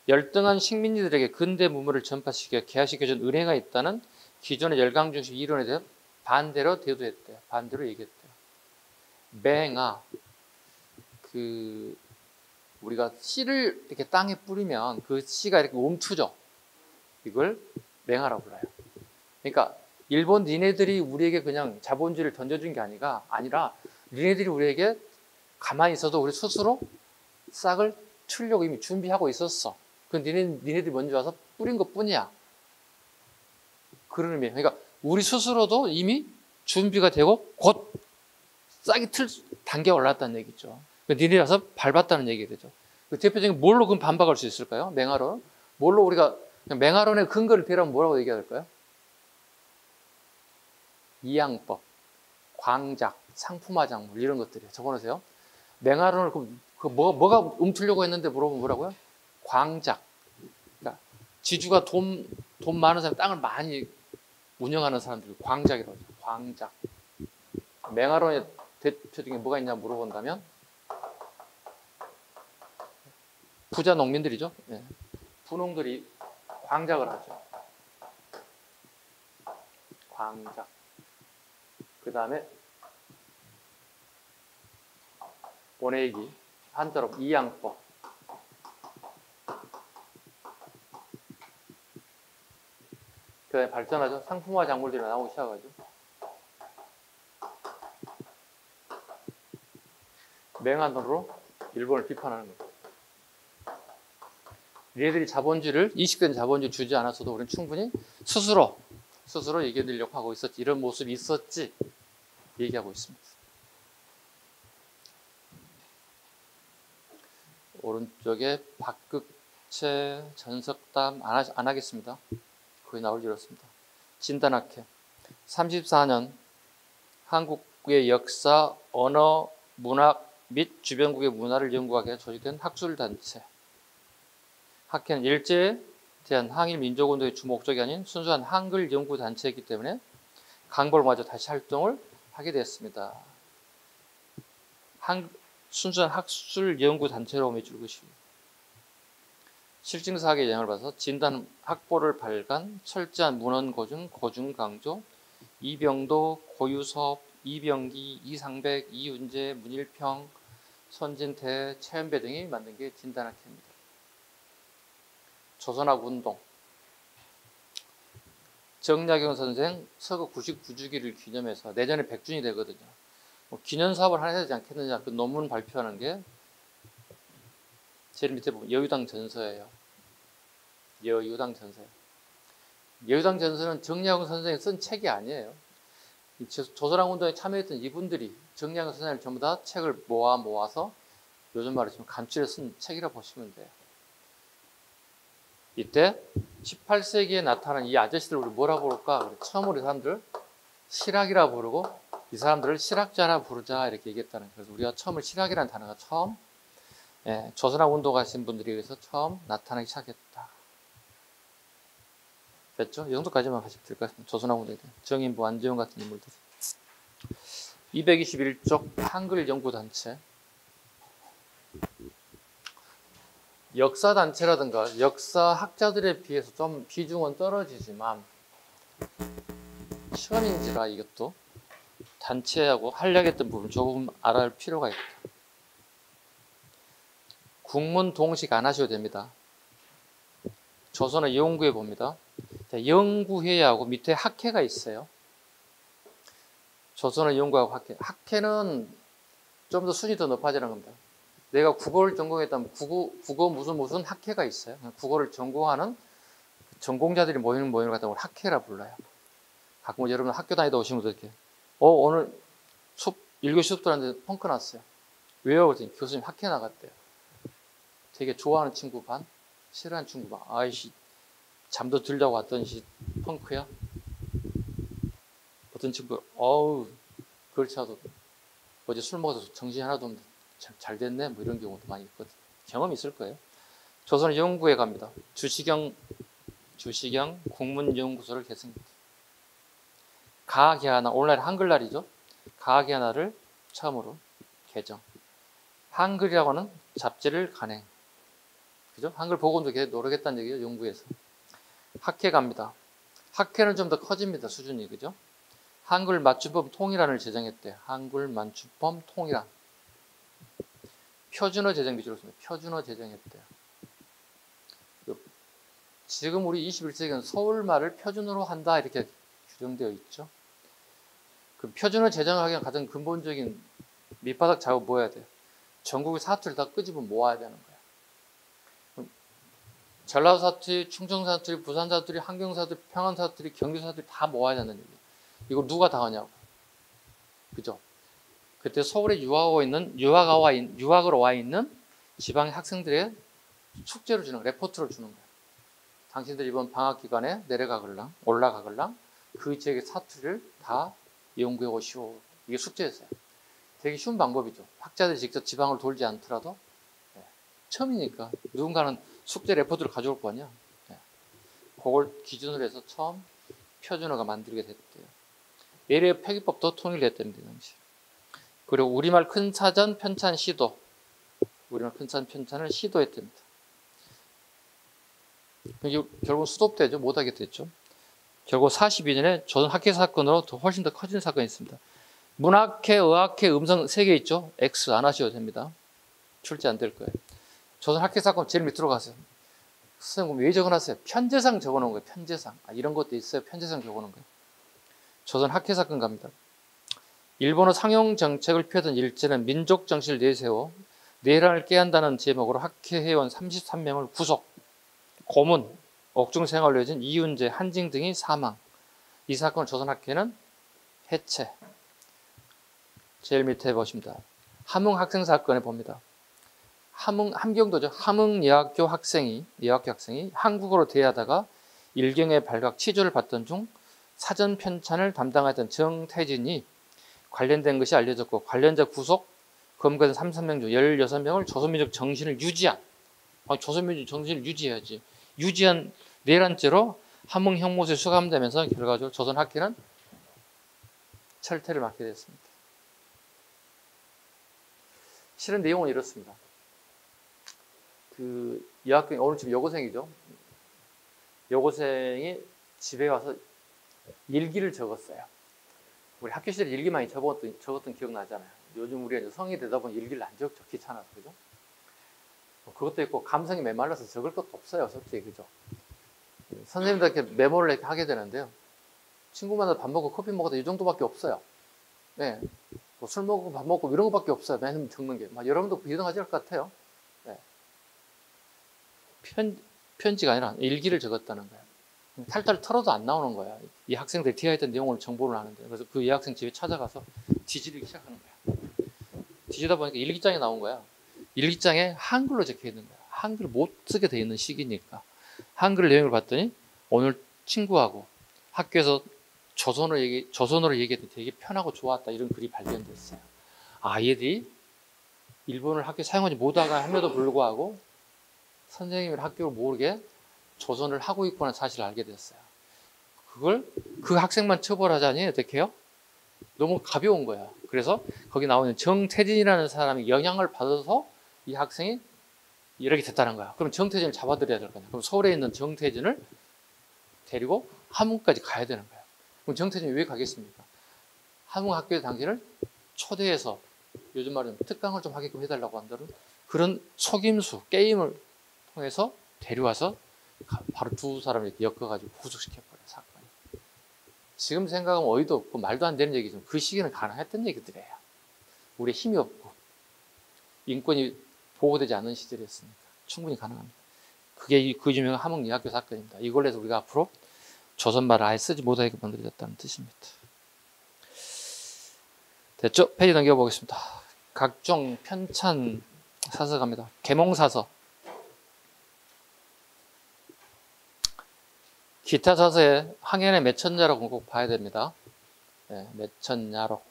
Speaker 1: 열등한 식민지들에게 근대 문물을 전파시켜 개화시켜준 은혜가 있다는 기존의 열강중식 이론에 대해 반대로 대두했대요. 반대로 얘기했대요. 맹아, 우리가 씨를 이렇게 땅에 뿌리면 그 씨가 이렇게 움트죠. 이걸 맹아라고 불러요. 그러니까 일본 니네들이 우리에게 그냥 자본주의를 던져준 게 아니라 니네들이 우리에게 가만히 있어도 우리 스스로 싹을 틀려고 이미 준비하고 있었어. 그 니네들이 먼저 와서 뿌린 것 뿐이야. 그런 의미예요. 그러니까 우리 스스로도 이미 준비가 되고 곧 싹이 단계가 올랐다는 얘기죠. 니네들이 와서 밟았다는 얘기가 되죠. 그 대표적인 뭘로 그럼 반박할 수 있을까요? 맹아론. 뭘로 우리가 맹아론의 근거를 대라면 뭐라고 얘기해야 될까요? 이양법, 광작, 상품화작물 이런 것들이에요. 적어놓으세요. 맹아론을 뭐가 움트려고 했는데 물어보면 뭐라고요? 광작. 그러니까 지주가 돈 많은 사람, 땅을 많이 운영하는 사람들이 광작이라고 하죠. 광작. 맹아론의 대표적인 뭐가 있냐 물어본다면 부자 농민들이죠. 네. 분홍들이 광작을 하죠. 광작. 그 다음에 원액이 한자로 이양법. 그 다음에 발전하죠. 상품화 작물들이 나오기 시작하죠. 맹한으로 일본을 비판하는 거죠. 얘들이 자본주의를 이식된 자본주의 주지 않았어도 우리는 충분히 스스로 이겨내려고 하고 있었지. 이런 모습이 있었지. 얘기하고 있습니다. 오른쪽에 박극채, 전석담 안 하겠습니다. 거의 나올 줄 알았습니다. 진단학회 34년 한국의 역사, 언어, 문학 및 주변국의 문화를 연구하기 위해 조직된 학술단체. 학회는 일제에 대한 항일 민족운동의 주목적이 아닌 순수한 한글 연구단체이기 때문에 강벌 마저 다시 활동을 하게 됐습니다. 순수한 학술 연구 단체로 맺을 것이고 실증사학의 영향을 받아서 진단 학보를 발간, 철저한 문헌 고증, 고증 강조, 이병도, 고유섭, 이병기, 이상백, 이윤재, 문일평, 손진태, 최연배 등이 만든 게 진단학회입니다. 조선학 운동. 정약용 선생 서거 99주기를 기념해서 내년에 100주년이 되거든요. 기념사업을 하나 해야 되지 않겠느냐, 그 논문 발표하는 게 제일 밑에 보면 여유당 전서예요. 여유당 전서예요. 여유당 전서는 정약용 선생이 쓴 책이 아니에요. 조선학 운동에 참여했던 이분들이 정약용 선생을 전부 다 책을 모아서 요즘 말로 치면 간추려 쓴 책이라 보시면 돼요. 이때 18세기에 나타난 이 아저씨들 우리 뭐라 부를까? 처음으로 이 사람들 실학이라 부르고 이 사람들을 실학자라 부르자 이렇게 얘기했다는 거예요. 그래서 우리가 처음에 실학이라는 단어가 처음 조선학 운동하신 분들에 의해서 처음 나타나기 시작했다. 됐죠? 이 정도까지만 하시면 될 것 같습니다. 조선학 운동에 대한 정인부, 안재용 같은 인물들. 221쪽 한글 연구단체. 역사단체라든가 역사학자들에 비해서 좀 비중은 떨어지지만 시험인지라 이것도 단체하고 활약했던 부분 조금 알아야 할 필요가 있다. 국문 동식 안 하셔도 됩니다. 조선의 연구회 봅니다. 연구회하고 밑에 학회가 있어요. 조선의 연구하고 학회. 학회는 좀 더 순위 더 높아지는 겁니다. 내가 국어를 전공했다면 국어 무슨 학회가 있어요. 국어를 전공하는 전공자들이 모이는 모임을 갖다 학회라 불러요. 가끔 여러분 학교 다니다 오신 분들 이렇게 오늘 1교시 수업 들었는데 펑크 났어요. 왜요? 그랬더니 교수님 학회 나갔대요. 되게 좋아하는 친구 반, 싫어하는 친구 반. 아이씨 잠도 들려고 왔더니 펑크야. 어떤 친구 어우 그렇지 않아도 어제 술 먹어서 정신이 하나도 없는데 잘 됐네 뭐 이런 경우도 많이 있거든요. 경험이 있을 거예요. 조선 연구회 갑니다. 주시경 국문연구소를 개설합니다. 가학의 하나, 오늘날 한글날이죠. 가학의 하나를 처음으로 개정. 한글이라고 하는 잡지를 간행. 그죠? 한글 보건도 노력했다는 얘기죠. 연구에서. 학회 갑니다. 학회는 좀 더 커집니다. 수준이. 그죠? 한글 맞춤법 통일안을 제정했대요. 한글 맞춤법 통일안. 표준어 제정 기준으로 씁니다. 표준어 제정했대요. 지금 우리 21세기는 서울말을 표준어로 한다 이렇게 규정되어 있죠. 그 표준어 제정하기 위한 가장 근본적인 밑바닥 작업 뭐 해야 돼요? 전국의 사투리를 다 끄집어 모아야 되는 거예요. 전라도 사투리, 충청 사투리, 부산 사투리, 환경 사투리, 평안 사투리, 경기 사투리 다 모아야 되는 얘기예요. 이걸 누가 다 하냐고. 그죠? 그때 서울에 유학으로 와 있는 지방의 학생들의 숙제를 주는 거예요. 레포트를 주는 거예요. 당신들 이번 방학 기간에 내려가글랑 올라가글랑 그 지역의 사투리를 다 연구해 오시오. 이게 숙제였어요. 되게 쉬운 방법이죠. 학자들이 직접 지방을 돌지 않더라도 처음이니까 누군가는 숙제 레포트를 가져올 거 아니야. 그걸 기준으로 해서 처음 표준어가 만들게 됐대요. 예래 표기법도 통일됐답니다. 당시. 그리고 우리말 큰 사전 편찬 시도. 우리말 큰 사전 편찬을 시도했답니다. 결국 수도되죠. 못하게 됐죠. 결국 42년에 조선 학회 사건으로 훨씬 더 커진 사건이 있습니다. 문학회, 의학회, 음성 3개 있죠. X 안 하셔도 됩니다. 출제 안 될 거예요. 조선 학회 사건 제일 밑으로 가세요. 선생님 왜 적어놨어요? 편제상 적어놓은 거예요. 편제상. 이런 것도 있어요. 편제상 적어놓은 거예요. 조선 학회 사건 갑니다. 일본어 상용 정책을 펴던 일제는 민족 정신을 내세워 내란을 깨한다는 제목으로 학회 회원 33명을 구속, 고문, 옥중 생활로 이어진 이윤재, 한징 등이 사망. 이 사건을 조선학회는 해체. 제일 밑에 보십니다. 함흥 학생 사건에 봅니다. 함경도죠. 함흥 예학교 학생이 한국어로 대하다가 일경의 발각 치조를 받던 중 사전 편찬을 담당하던 정태진이 관련된 것이 알려졌고 관련자 구속, 검거된 33명 중 16명을 조선민족 정신을 유지한 조선민족 정신을 유지해야지. 유지한 내란죄로 함흥 형무소에 수감되면서 결과적으로 조선학회는 철퇴를 맞게 됐습니다. 실은 내용은 이렇습니다. 그 여학생, 오늘 지금 여고생이죠. 여고생이 집에 와서 일기를 적었어요. 우리 학교 시절에 일기 많이 적었던 기억 나잖아요. 요즘 우리가 이제 성인이 되다 보니 일기를 안 적죠. 귀찮아서. 그죠? 그것도 있고, 감성이 메말라서 적을 것도 없어요. 솔직히. 그죠? 선생님들한테 메모를 이렇게 하게 되는데요. 친구 만나서 밥 먹고 커피 먹어도 이 정도밖에 없어요. 네. 뭐 술 먹고 밥 먹고 이런 것밖에 없어요. 맨날 적는 게. 여러분도 비등하실 것 같아요. 네. 편지가 아니라 일기를 적었다는 거예요. 탈탈 털어도 안 나오는 거야. 이 학생들이 디아했던 내용을 정보를 하는데. 그래서 그 이 학생 집에 찾아가서 뒤지기 시작하는 거야. 뒤지다 보니까 일기장이 나온 거야. 일기장에 한글로 적혀 있는 거야. 한글 못 쓰게 돼 있는 시기니까. 한글 내용을 봤더니 오늘 친구하고 학교에서 조선어로 얘기해도 되게 편하고 좋았다. 이런 글이 발견됐어요. 아, 얘들이 일본어를 학교에 사용하지 못하가 함에도 불구하고 선생님을 학교를 모르게 조선을 하고 있구나 사실을 알게 됐어요. 그걸 그 학생만 처벌하자니 어떻게 해요? 너무 가벼운 거야. 그래서 거기 나오는 정태진이라는 사람이 영향을 받아서 이 학생이 이렇게 됐다는 거야. 그럼 정태진을 잡아들여야 될 거냐. 그럼 서울에 있는 정태진을 데리고 함흥까지 가야 되는 거야. 그럼 정태진이 왜 가겠습니까? 함흥 학교에 당신을 초대해서 요즘 말하면 특강을 좀 하게끔 해달라고 한다는 그런 속임수, 게임을 통해서 데려와서 바로 두 사람을 이렇게 엮어가지고 구속시켜버려요, 사건이. 지금 생각하면 어이도 없고 말도 안 되는 얘기지만 그 시기는 가능했던 얘기들이에요. 우리 힘이 없고 인권이 보호되지 않는 시절이었으니까 충분히 가능합니다. 그게 그 유명한 함흥 여학교 사건입니다. 이걸로 해서 우리가 앞으로 조선말을 아예 쓰지 못하게 만들어졌다는 뜻입니다. 됐죠? 페이지 넘겨보겠습니다. 각종 편찬 사서갑니다. 계몽사서. 기타 사서에 황현의 매천야록은 꼭 봐야 됩니다. 네, 매천야록.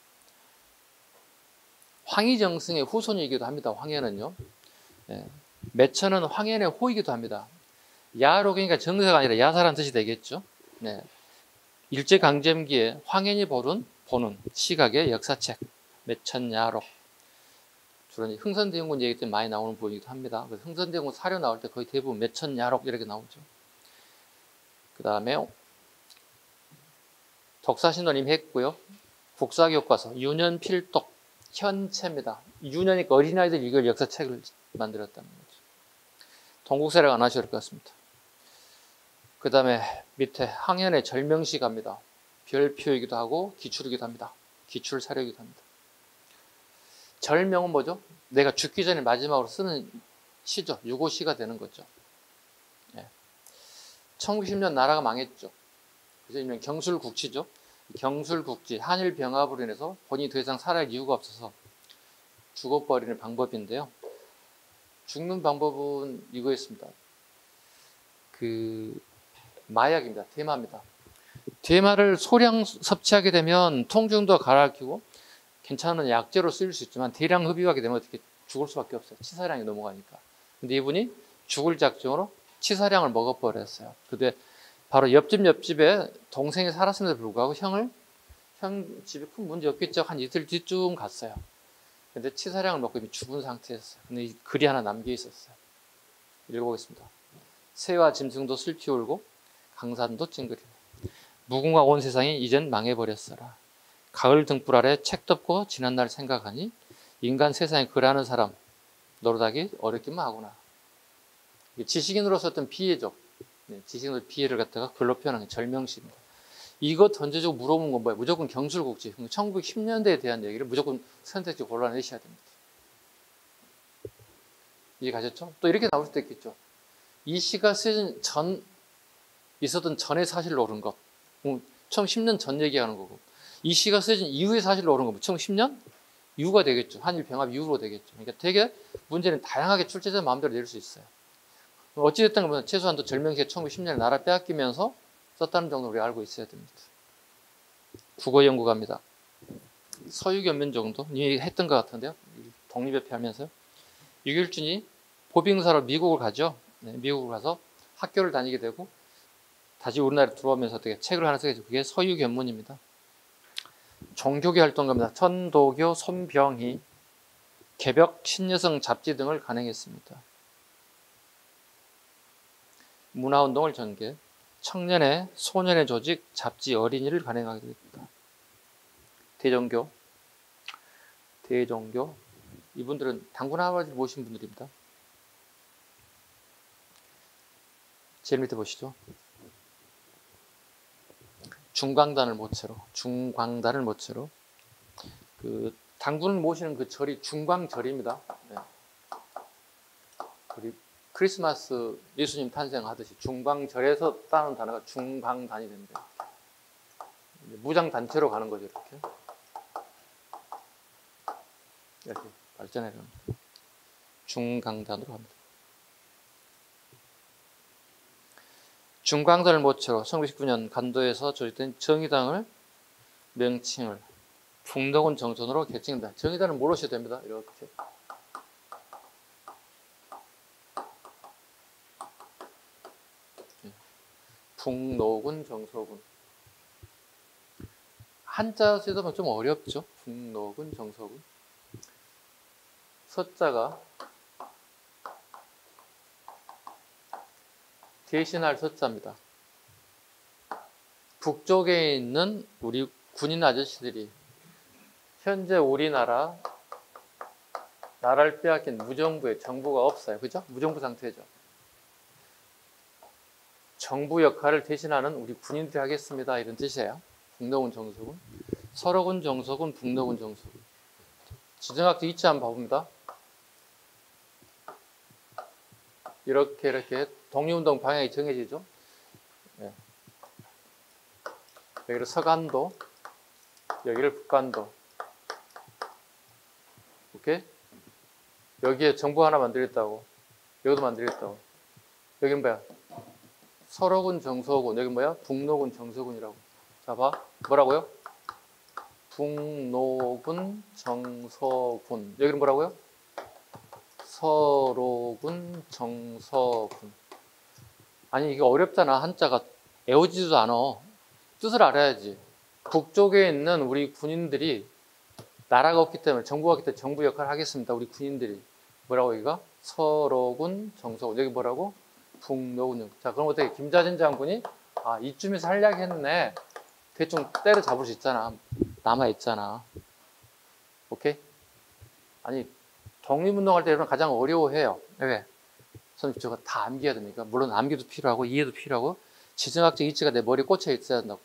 Speaker 1: 황희정승의 후손이기도 합니다. 황현은요. 네, 매천은 황현의 호이기도 합니다. 야록이니까 정사가 아니라 야사라는 뜻이 되겠죠. 네, 일제강점기에 황현이 보는 시각의 역사책 매천야록. 주로 흥선대원군 얘기 때 많이 나오는 부분이기도 합니다. 그래서 흥선대원군 사료 나올 때 거의 대부분 매천야록 이렇게 나오죠. 그 다음에 덕사신론 이미 했고요. 국사교과서, 유년필독, 현체입니다. 유년이니까 어린아이들 읽을 역사책을 만들었다는 거죠. 동국사를 안 하셔야 될 것 같습니다. 그 다음에 밑에 황현의 절명시 갑니다. 별표이기도 하고 기출이기도 합니다. 기출 사료이기도 합니다. 절명은 뭐죠? 내가 죽기 전에 마지막으로 쓰는 시죠. 유고시가 되는 거죠. 1910년 나라가 망했죠. 그래서 일명 경술국치죠. 경술국치, 한일 병합으로 인해서 본인이 더 이상 살아갈 이유가 없어서 죽어버리는 방법인데요. 죽는 방법은 이거였습니다. 마약입니다. 대마입니다. 대마를 소량 섭취하게 되면 통증도 가라앉히고 괜찮은 약재로 쓰일 수 있지만 대량 흡입하게 되면 어떻게 죽을 수밖에 없어요. 치사량이 넘어가니까. 근데 이분이 죽을 작정으로 치사량을 먹어버렸어요. 근데 바로 옆집에 동생이 살았음에도 불구하고 형 집에 큰 문제 없겠죠. 한 이틀 뒤쯤 갔어요. 근데 치사량을 먹고 이미 죽은 상태였어요. 근데 이 글이 하나 남겨 있었어요. 읽어보겠습니다. 새와 짐승도 슬피 울고 강산도 찡그리고 무궁화 온 세상이 이젠 망해버렸어라. 가을 등불 아래 책 덮고 지난날 생각하니 인간 세상에 글하는 사람 노릇하기 어렵기만 하구나. 지식인으로서 어떤 비애죠. 지식인으로 비애를 갖다가 글로 표현하는 게 절명시입니다. 이거 던져주고 물어본 건 뭐예요? 무조건 경술국지. 1910년대에 대한 얘기를 무조건 선택지 골라내셔야 됩니다. 이해 가셨죠? 또 이렇게 나올 수도 있겠죠. 이 시가 쓰여진 있었던 전의 사실로 옳은 것. 1910년 전 얘기하는 거고. 이 시가 쓰여진 이후의 사실로 옳은 거. 1910년 이후가 되겠죠. 한일 병합 이후로 되겠죠. 그러니까 되게 문제는 다양하게 출제자 마음대로 낼 수 있어요. 어찌됐든 뭐 최소한 또 절명시에 1910년에 나라 빼앗기면서 썼다는 정도 우리가 알고 있어야 됩니다. 국어 연구가입니다. 서유견면 정도 이미 했던 것 같은데요. 독립협회 하면서요. 유길준이 보빙사로 미국을 가죠. 미국을 가서 학교를 다니게 되고 다시 우리나라에 들어오면서 어떻게 책을 하나 쓰게 되죠. 그게 서유견문입니다. 종교계 활동가입니다. 천도교 손병희. 개벽, 신여성 잡지 등을 간행했습니다. 문화운동을 전개, 청년의 소년의 조직, 잡지, 어린이를 간행하게 됐다. 대종교, 이분들은 당군 할아버지를 모신 분들입니다. 제일 밑에 보시죠. 중광단을 모체로 그 당군을 모시는 그 절이 중광절입니다. 네. 우리 크리스마스 예수님 탄생하듯이 중광절에서 따는 단어가 중광단이 된대요. 무장단체로 가는 거죠, 이렇게 발전해 갑니다. 중강단으로 갑니다. 중광단을 모체로 1919년 간도에서 조직된 정의당을 명칭을 북록은 정선으로 개칭한다. 정의당은 모르셔도 됩니다. 이렇게. 북록은 정서군. 한자 쓰다 좀 어렵죠. 북록은 정서군. 서자가 대신할 서자입니다. 북쪽에 있는 우리 군인 아저씨들이 현재 우리나라 나라를 빼앗긴 무정부에 정부가 없어요. 그죠? 무정부 상태죠. 정부 역할을 대신하는 우리 군인들이 하겠습니다. 이런 뜻이에요. 북록은 정서군. 설록은 정서군, 북록은 정서군. 지정학적 이치 한번 봐봅니다. 이렇게 독립운동 방향이 정해지죠. 네. 여기를 서간도, 여기를 북간도. 오케이? 여기에 정부 하나 만들겠다고. 여기도 만들겠다고. 여기는 뭐야? 설록은 정서군. 여기 뭐야? 북록은 정서군이라고. 자, 봐. 뭐라고요? 북록은 정서군. 여기는 뭐라고요? 설록은 정서군. 아니, 이게 어렵잖아. 한자가 애워지지도 않아. 뜻을 알아야지. 북쪽에 있는 우리 군인들이 나라가 없기 때문에, 정부가 없기 때문에 정부 역할을 하겠습니다. 우리 군인들이. 뭐라고 여기가? 설록은 정서군. 여기 뭐라고? 북록은. 자, 그럼 어떻게 김자진 장군이 이쯤에서 한략했네. 대충 때려잡을 수 있잖아. 남아있잖아. 오케이? 아니, 독립운동할 때 여러분 가장 어려워해요. 왜? 선생님, 저거 다 암기해야 됩니까? 물론 암기도 필요하고 이해도 필요하고 지정학적 이치가 내 머리에 꽂혀 있어야 된다고.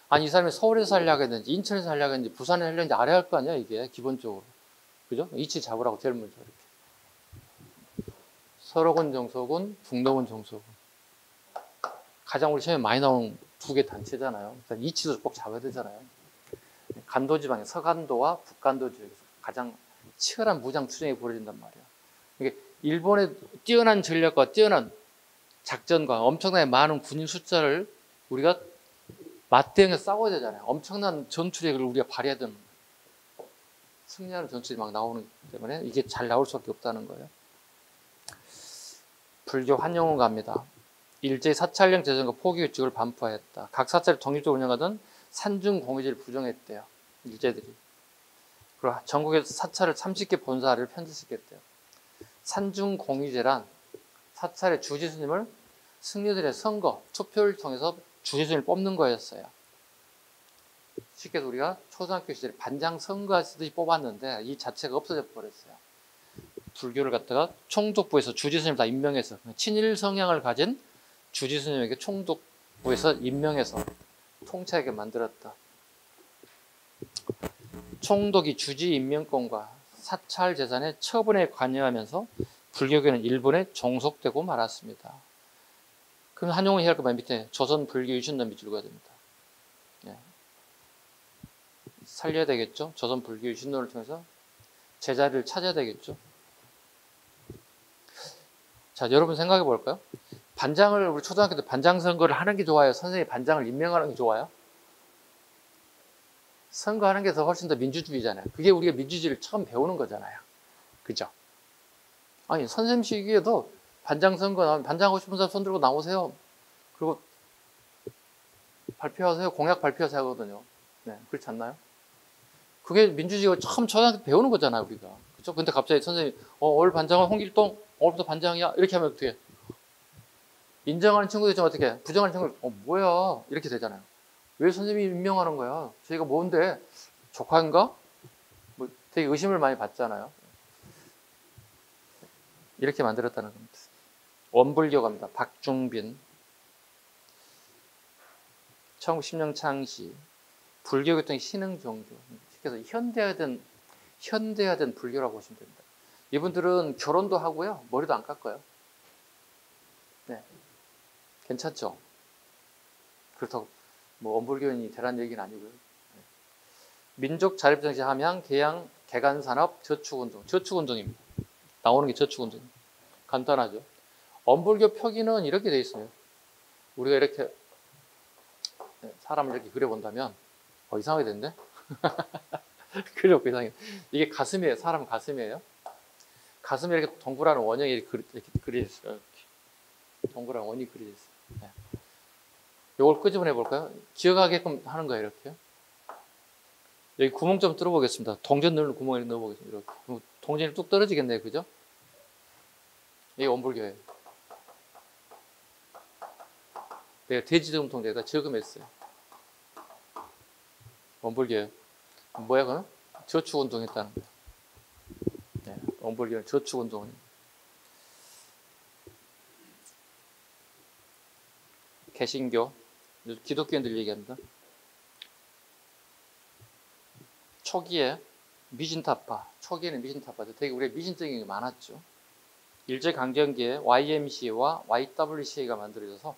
Speaker 1: 아니, 이 사람이 서울에서 하려고 했는지 인천에서 하려고 했는지 부산에 하려고 했는지 알아야 할 거 아니야, 이게 기본적으로. 그죠? 이치 잡으라고 제일 먼저 이렇게. 설록은 정서군, 북록은 정서군. 가장 우리 시험에 많이 나오는 두 개 단체잖아요. 이치도 꼭 잡아야 되잖아요. 간도지방의 서간도와 북간도 지역에서 가장 치열한 무장 투쟁이 벌어진단 말이야. 이게 일본의 뛰어난 전략과 뛰어난 작전과 엄청나게 많은 군인 숫자를 우리가 맞대응해서 싸워야 되잖아요. 엄청난 전투력을 우리가 발휘해야 되는 거예요. 승리하는 전투들이 막 나오기 때문에 이게 잘 나올 수밖에 없다는 거예요. 불교 환영을 갑니다. 일제히 사찰령 제정과 포기규칙을 반포하였다. 각 사찰이 독립적으로 운영하던 산중공의제를 부정했대요. 일제들이. 그리고 전국에서 사찰을 30개 본사를 편집시켰대요. 산중공의제란 사찰의 주지스님을 승려들의 선거, 투표를 통해서 주지스님을 뽑는 거였어요. 쉽게 해서 우리가 초등학교 시절에 반장 선거하듯이 뽑았는데 이 자체가 없어져 버렸어요. 불교를 갖다가 총독부에서 주지스님을 다 임명해서 친일 성향을 가진 주지스님에게 총독부에서 임명해서 통치하게 만들었다. 총독이 주지 임명권과 사찰 재산의 처분에 관여하면서 불교계는 일본에 종속되고 말았습니다. 그럼 한용을 해야 할 거 맨 밑에 조선 불교 유신론 밑줄 그어야 됩니다. 예. 살려야 되겠죠. 조선 불교 유신론을 통해서 제자리를 찾아야 되겠죠. 자, 여러분 생각해 볼까요? 반장을 우리 초등학교 때 반장 선거를 하는 게 좋아요? 선생님이 반장을 임명하는 게 좋아요? 선거하는 게 더 훨씬 더 민주주의잖아요. 그게 우리가 민주주의를 처음 배우는 거잖아요. 그죠? 아니, 선생님 시기에도 반장 선거 나오면 반장하고 싶은 사람 손 들고 나오세요. 그리고 발표하세요. 공약 발표하세요 하거든요. 네, 그렇지 않나요? 그게 민주주의가 처음 초등학교 때 배우는 거잖아요, 우리가. 그죠? 그렇죠? 근데 갑자기 선생님이 오늘 반장은 홍길동, 오늘부터 반장이야. 이렇게 하면 어떻게 해? 인정하는 친구들 좀 어떻게 해? 부정하는 친구들 뭐야? 이렇게 되잖아요. 왜 선생님이 임명하는 거야? 저희가 뭔데? 조카인가? 뭐 되게 의심을 많이 받잖아요. 이렇게 만들었다는 겁니다. 원불교가입니다. 박중빈. 1910년 창시. 불교계통의 신흥 종교. 그래서 현대화된 불교라고 보시면 됩니다. 이분들은 결혼도 하고요. 머리도 안 깎아요. 네. 괜찮죠? 그렇다고 뭐 원불교인이 되라는 얘기는 아니고요. 네. 민족 자립정신 함양 개양 개간산업 저축운동. 저축운동입니다. 나오는 게 저축운동입니다. 간단하죠. 원불교 표기는 이렇게 돼 있어요. 우리가 이렇게 사람을 이렇게 그려본다면 이상하게 됐네? 그려고 이상해. 이게 가슴이에요. 사람 가슴이에요. 가슴에 이렇게 동그란 원형이 이렇게 그려있어요. 이렇게. 동그란 원이 그려있어요. 네. 이걸 끄집어내 볼까요? 기억하게끔 하는 거예요. 이렇게. 여기 구멍 좀 뚫어 보겠습니다. 동전 넣는 구멍에 넣어 보겠습니다. 이렇게. 그럼 동전이 뚝 떨어지겠네요. 그죠? 이게 원불교예요. 내가 돼지저금통에다 저금했어요. 원불교예요. 뭐야 그건? 저축운동 했다는 거예요. 네, 원불교는 저축운동입니다. 개신교, 기독교인들 얘기합니다. 초기에 미신타파, 초기에는 미신타파죠. 되게 우리가 미신적인 게 많았죠. 일제강점기에 YMCA와 YWCA가 만들어져서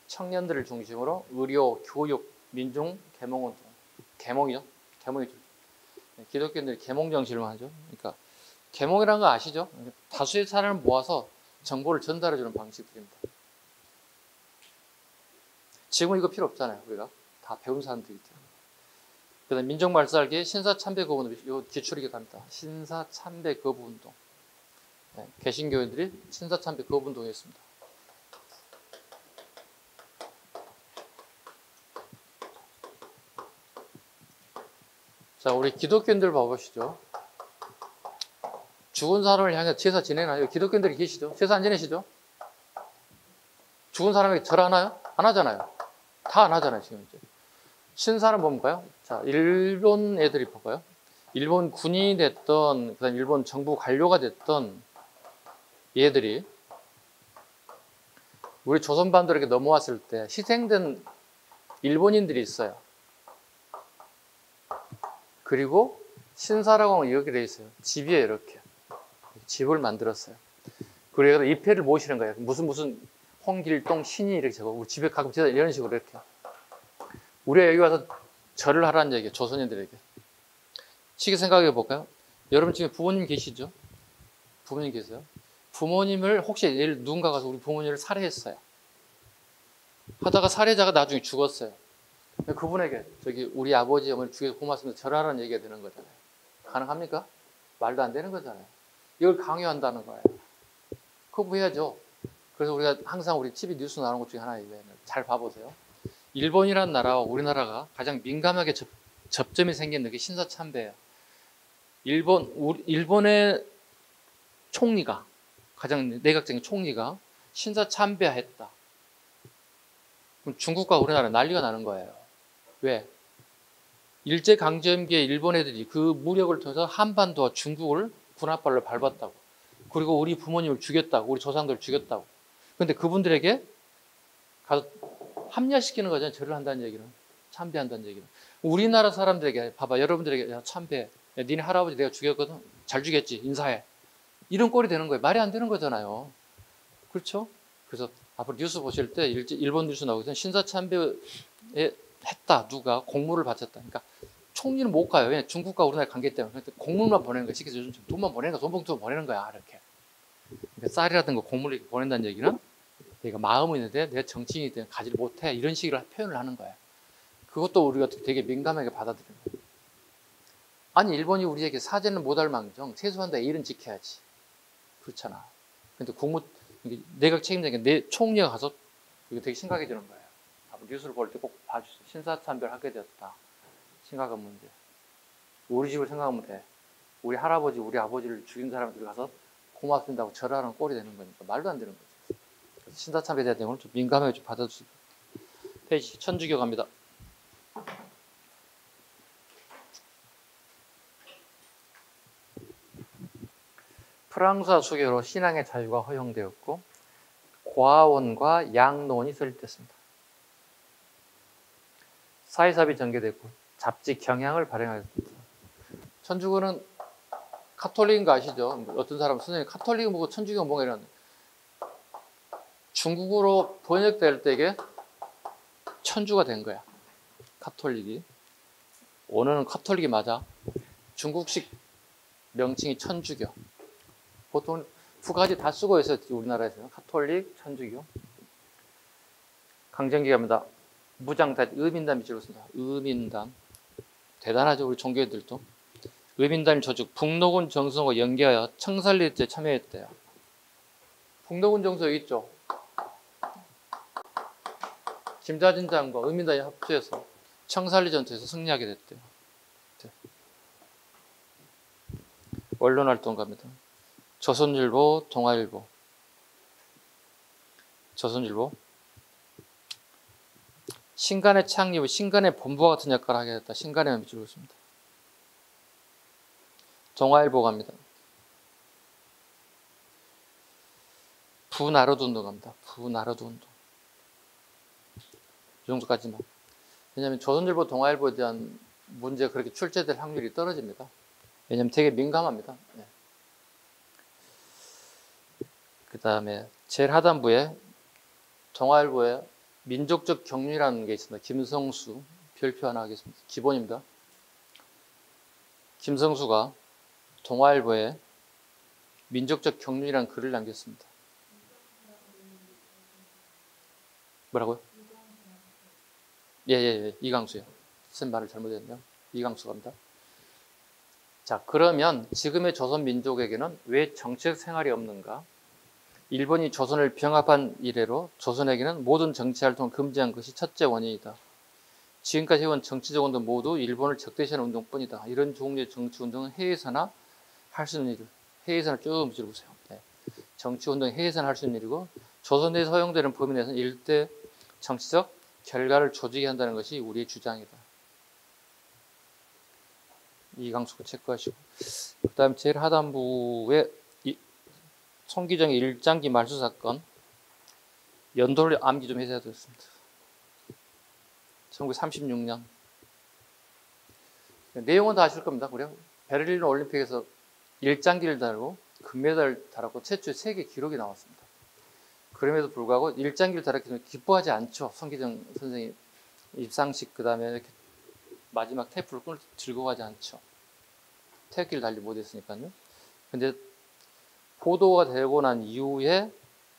Speaker 1: 청년들을 중심으로 의료, 교육, 민중 계몽운동, 계몽이죠. 기독교인들이 계몽 정신을 하죠. 그러니까 계몽이라는 거 아시죠? 다수의 사람을 모아서 정보를 전달해주는 방식들입니다. 지금은 이거 필요 없잖아요. 우리가 다 배운 사람들이기 때문에. 그다음 민족말살기 신사참배거부운동, 이거 기출이기도 합니다. 신사참배거부운동. 네, 개신교인들이 신사참배거부운동했습니다. 자, 우리 기독교인들 봐보시죠. 죽은 사람을 향해 제사 지내나요? 기독교인들이 계시죠? 제사 안 지내시죠? 죽은 사람에게 절 하나요? 안 하잖아요. 다 안 하잖아요, 지금 이제. 신사는 뭔가요? 자, 일본 애들이 봐봐요. 일본 군인이 됐던, 그 다음 일본 정부 관료가 됐던 얘들이 우리 조선반도로 이렇게 넘어왔을 때 희생된 일본인들이 있어요. 그리고 신사라고 하면 이렇게 돼 있어요. 집이에요, 이렇게. 집을 만들었어요. 그래서 입회를 모시는 거예요. 무슨 홍길동 신이 이렇게 적어. 우리 집에 가끔 제사 이런 식으로 이렇게. 우리가 여기 와서 절을 하라는 얘기예요. 조선인들에게. 쉽게 생각해 볼까요? 여러분 집에 부모님 계시죠? 부모님 계세요? 부모님을 혹시 누군가 가서 우리 부모님을 살해했어요. 하다가 살해자가 나중에 죽었어요. 그분에게 저기 우리 아버지 어머니 죽여서 고맙습니다. 절하라는 얘기가 되는 거잖아요. 가능합니까? 말도 안 되는 거잖아요. 이걸 강요한다는 거예요. 그거 해야죠. 그래서 우리가 항상 우리 TV 뉴스 나오는 것 중에 하나예요. 잘 봐보세요. 일본이라는 나라와 우리나라가 가장 민감하게 접점이 생기는 게 신사참배예요. 일본의 총리가, 가장 내각적인 총리가 신사참배했다. 그럼 중국과 우리나라 난리가 나는 거예요. 왜? 일제강점기에 일본 애들이 그 무력을 통해서 한반도와 중국을 군홧발로 밟았다고. 그리고 우리 부모님을 죽였다고. 우리 조상들을 죽였다고. 그런데 그분들에게 가서 합리화시키는 거잖아요. 절을 한다는 얘기는. 참배한다는 얘기는. 우리나라 사람들에게 봐봐. 여러분들에게 야, 참배. 야, 니네 할아버지 내가 죽였거든. 잘 죽였지. 인사해. 이런 꼴이 되는 거예요. 말이 안 되는 거잖아요. 그렇죠? 그래서 앞으로 뉴스 보실 때 일본 뉴스 나오거든요. 신사참배에 했다. 누가 공물을 바쳤다. 그러니까 총리는 못 가요. 왜냐 중국과 우리나라 관계 때문에. 공물만 보내는 거야. 쉽게 요즘 돈만 보내는 거야. 돈봉투 보내는 거야. 이렇게. 그러니까 쌀이라든가 공물을 보낸다는 얘기는 내가 마음이 있는데 내가 정치인이 되면 가지를 못해. 이런 식으로 표현을 하는 거예요. 그것도 우리가 되게 민감하게 받아들이는 거예요. 아니 일본이 우리에게 사죄는 못할 망정 최소한 A는 지켜야지. 그렇잖아. 근데 내각 책임자니까 내 총리가 가서 이거 되게 심각해지는 거예요. 뉴스를 볼 때 꼭 봐주세요. 신사참배를 하게 되었다. 심각한 문제. 우리 집을 생각하면 돼. 우리 할아버지, 우리 아버지를 죽인 사람들이 가서 고맙습니다고 절하는 꼴이 되는 거니까 말도 안 되는 거죠. 신사참에 대한 내용을 좀 민감하게 좀 받아주시고. 페이지 천주교 갑니다. 프랑스화 수교로 신앙의 자유가 허용되었고 고아원과 양로원이 설립됐습니다. 사회사업이 전개됐고 잡지 경향을 발행하였습니다. 천주교는 카톨릭인 거 아시죠? 어떤 사람은 선생님 카톨릭은 뭐고 천주교가 뭐가 이러는데 중국어로 번역될 때 이게 천주가 된 거야. 카톨릭이. 원어는 카톨릭이 맞아. 중국식 명칭이 천주교. 보통 두 가지 다 쓰고 있어요. 우리나라에서는 카톨릭, 천주교. 강정기갑니다. 무장단, 의민단 밑줄로 쓴다. 의민단. 대단하죠, 우리 종교인들도. 의민단 조직 북록은 정성과 연계하여 청산리에 참여했대요. 북록은 정서 여기 있죠. 김자진장과 의민단이 합주해서 청산리 전투에서 승리하게 됐대요. 네. 언론 활동가입니다. 조선일보, 동아일보. 조선일보. 신간의 창립, 신간의 본부와 같은 역할을 하게 됐다. 신간의 밑줄고 있습니다. 동아일보 갑니다. 부나로드 운동 갑니다. 부나로드 운동. 이 정도까지만. 왜냐하면 조선일보, 동아일보에 대한 문제가 그렇게 출제될 확률이 떨어집니다. 왜냐하면 되게 민감합니다. 네. 그 다음에 제일 하단부에 동아일보에 민족적 경륜이라는 게 있습니다. 김성수 별표 하나 하겠습니다. 기본입니다. 김성수가 동아일보에 민족적 경륜이라는 글을 남겼습니다. 뭐라고요? 예. 이강수요. 선생님 말을 잘못했네요. 이강수 갑니다. 자, 그러면 지금의 조선 민족에게는 왜 정치적 생활이 없는가? 일본이 조선을 병합한 이래로 조선에게는 모든 정치 활동을 금지한 것이 첫째 원인이다. 지금까지 해온 정치적 운동 모두 일본을 적대시하는 운동뿐이다. 이런 종류의 정치 운동은 해외에서나 할 수 있는 일, 해외에서나 쭉 들어보세요. 네. 정치 운동은 해외에서나 할 수 있는 일이고 조선 내에서 허용되는 범위 내에서는 일대 정치적 결과를 조직해야 한다는 것이 우리의 주장이다. 이강수가 체크하시고 그 다음 제일 하단부에 송기정의 일장기 말소 사건 연도를 암기 좀 해줘야 되겠습니다. 1936년. 내용은 다 아실 겁니다. 그래요? 베를린 올림픽에서 일장기를 달고 금메달을 달았고 최초의 세계 기록이 나왔습니다. 그럼에도 불구하고 일장기를 달았기 때문에 기뻐하지 않죠. 송기정 선생님 입상식 그 다음에 이렇게 마지막 테이프를 들고 가지 않죠. 태극기를 달리 못했으니까요. 근데 보도가 되고 난 이후에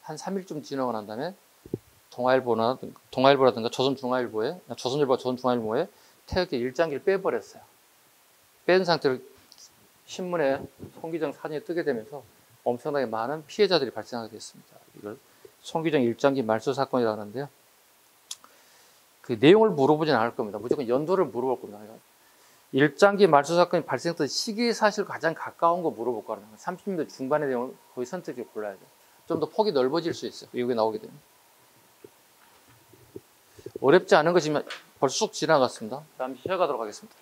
Speaker 1: 한 3일쯤 지나고 난 다음에 동아일보라든가 조선일보와 조선중앙일보에 태극기 일장기를 빼버렸어요. 뺀 상태로 신문에 송기정 사진이 뜨게 되면서 엄청나게 많은 피해자들이 발생하게 됐습니다. 이걸 송기정 일장기 말소 사건이라고 하는데요. 그 내용을 물어보지는 않을 겁니다. 무조건 연도를 물어볼 겁니다. 일장기 말소 사건이 발생했던 시기 사실 가장 가까운 거 물어볼 거라는 거예요. 30년대 중반의 내용을 거의 선택해 골라야 돼요. 좀 더 폭이 넓어질 수 있어요. 이게 나오게 되면. 어렵지 않은 것이면 벌써 쑥 지나갔습니다. 다음 시작하도록 하겠습니다.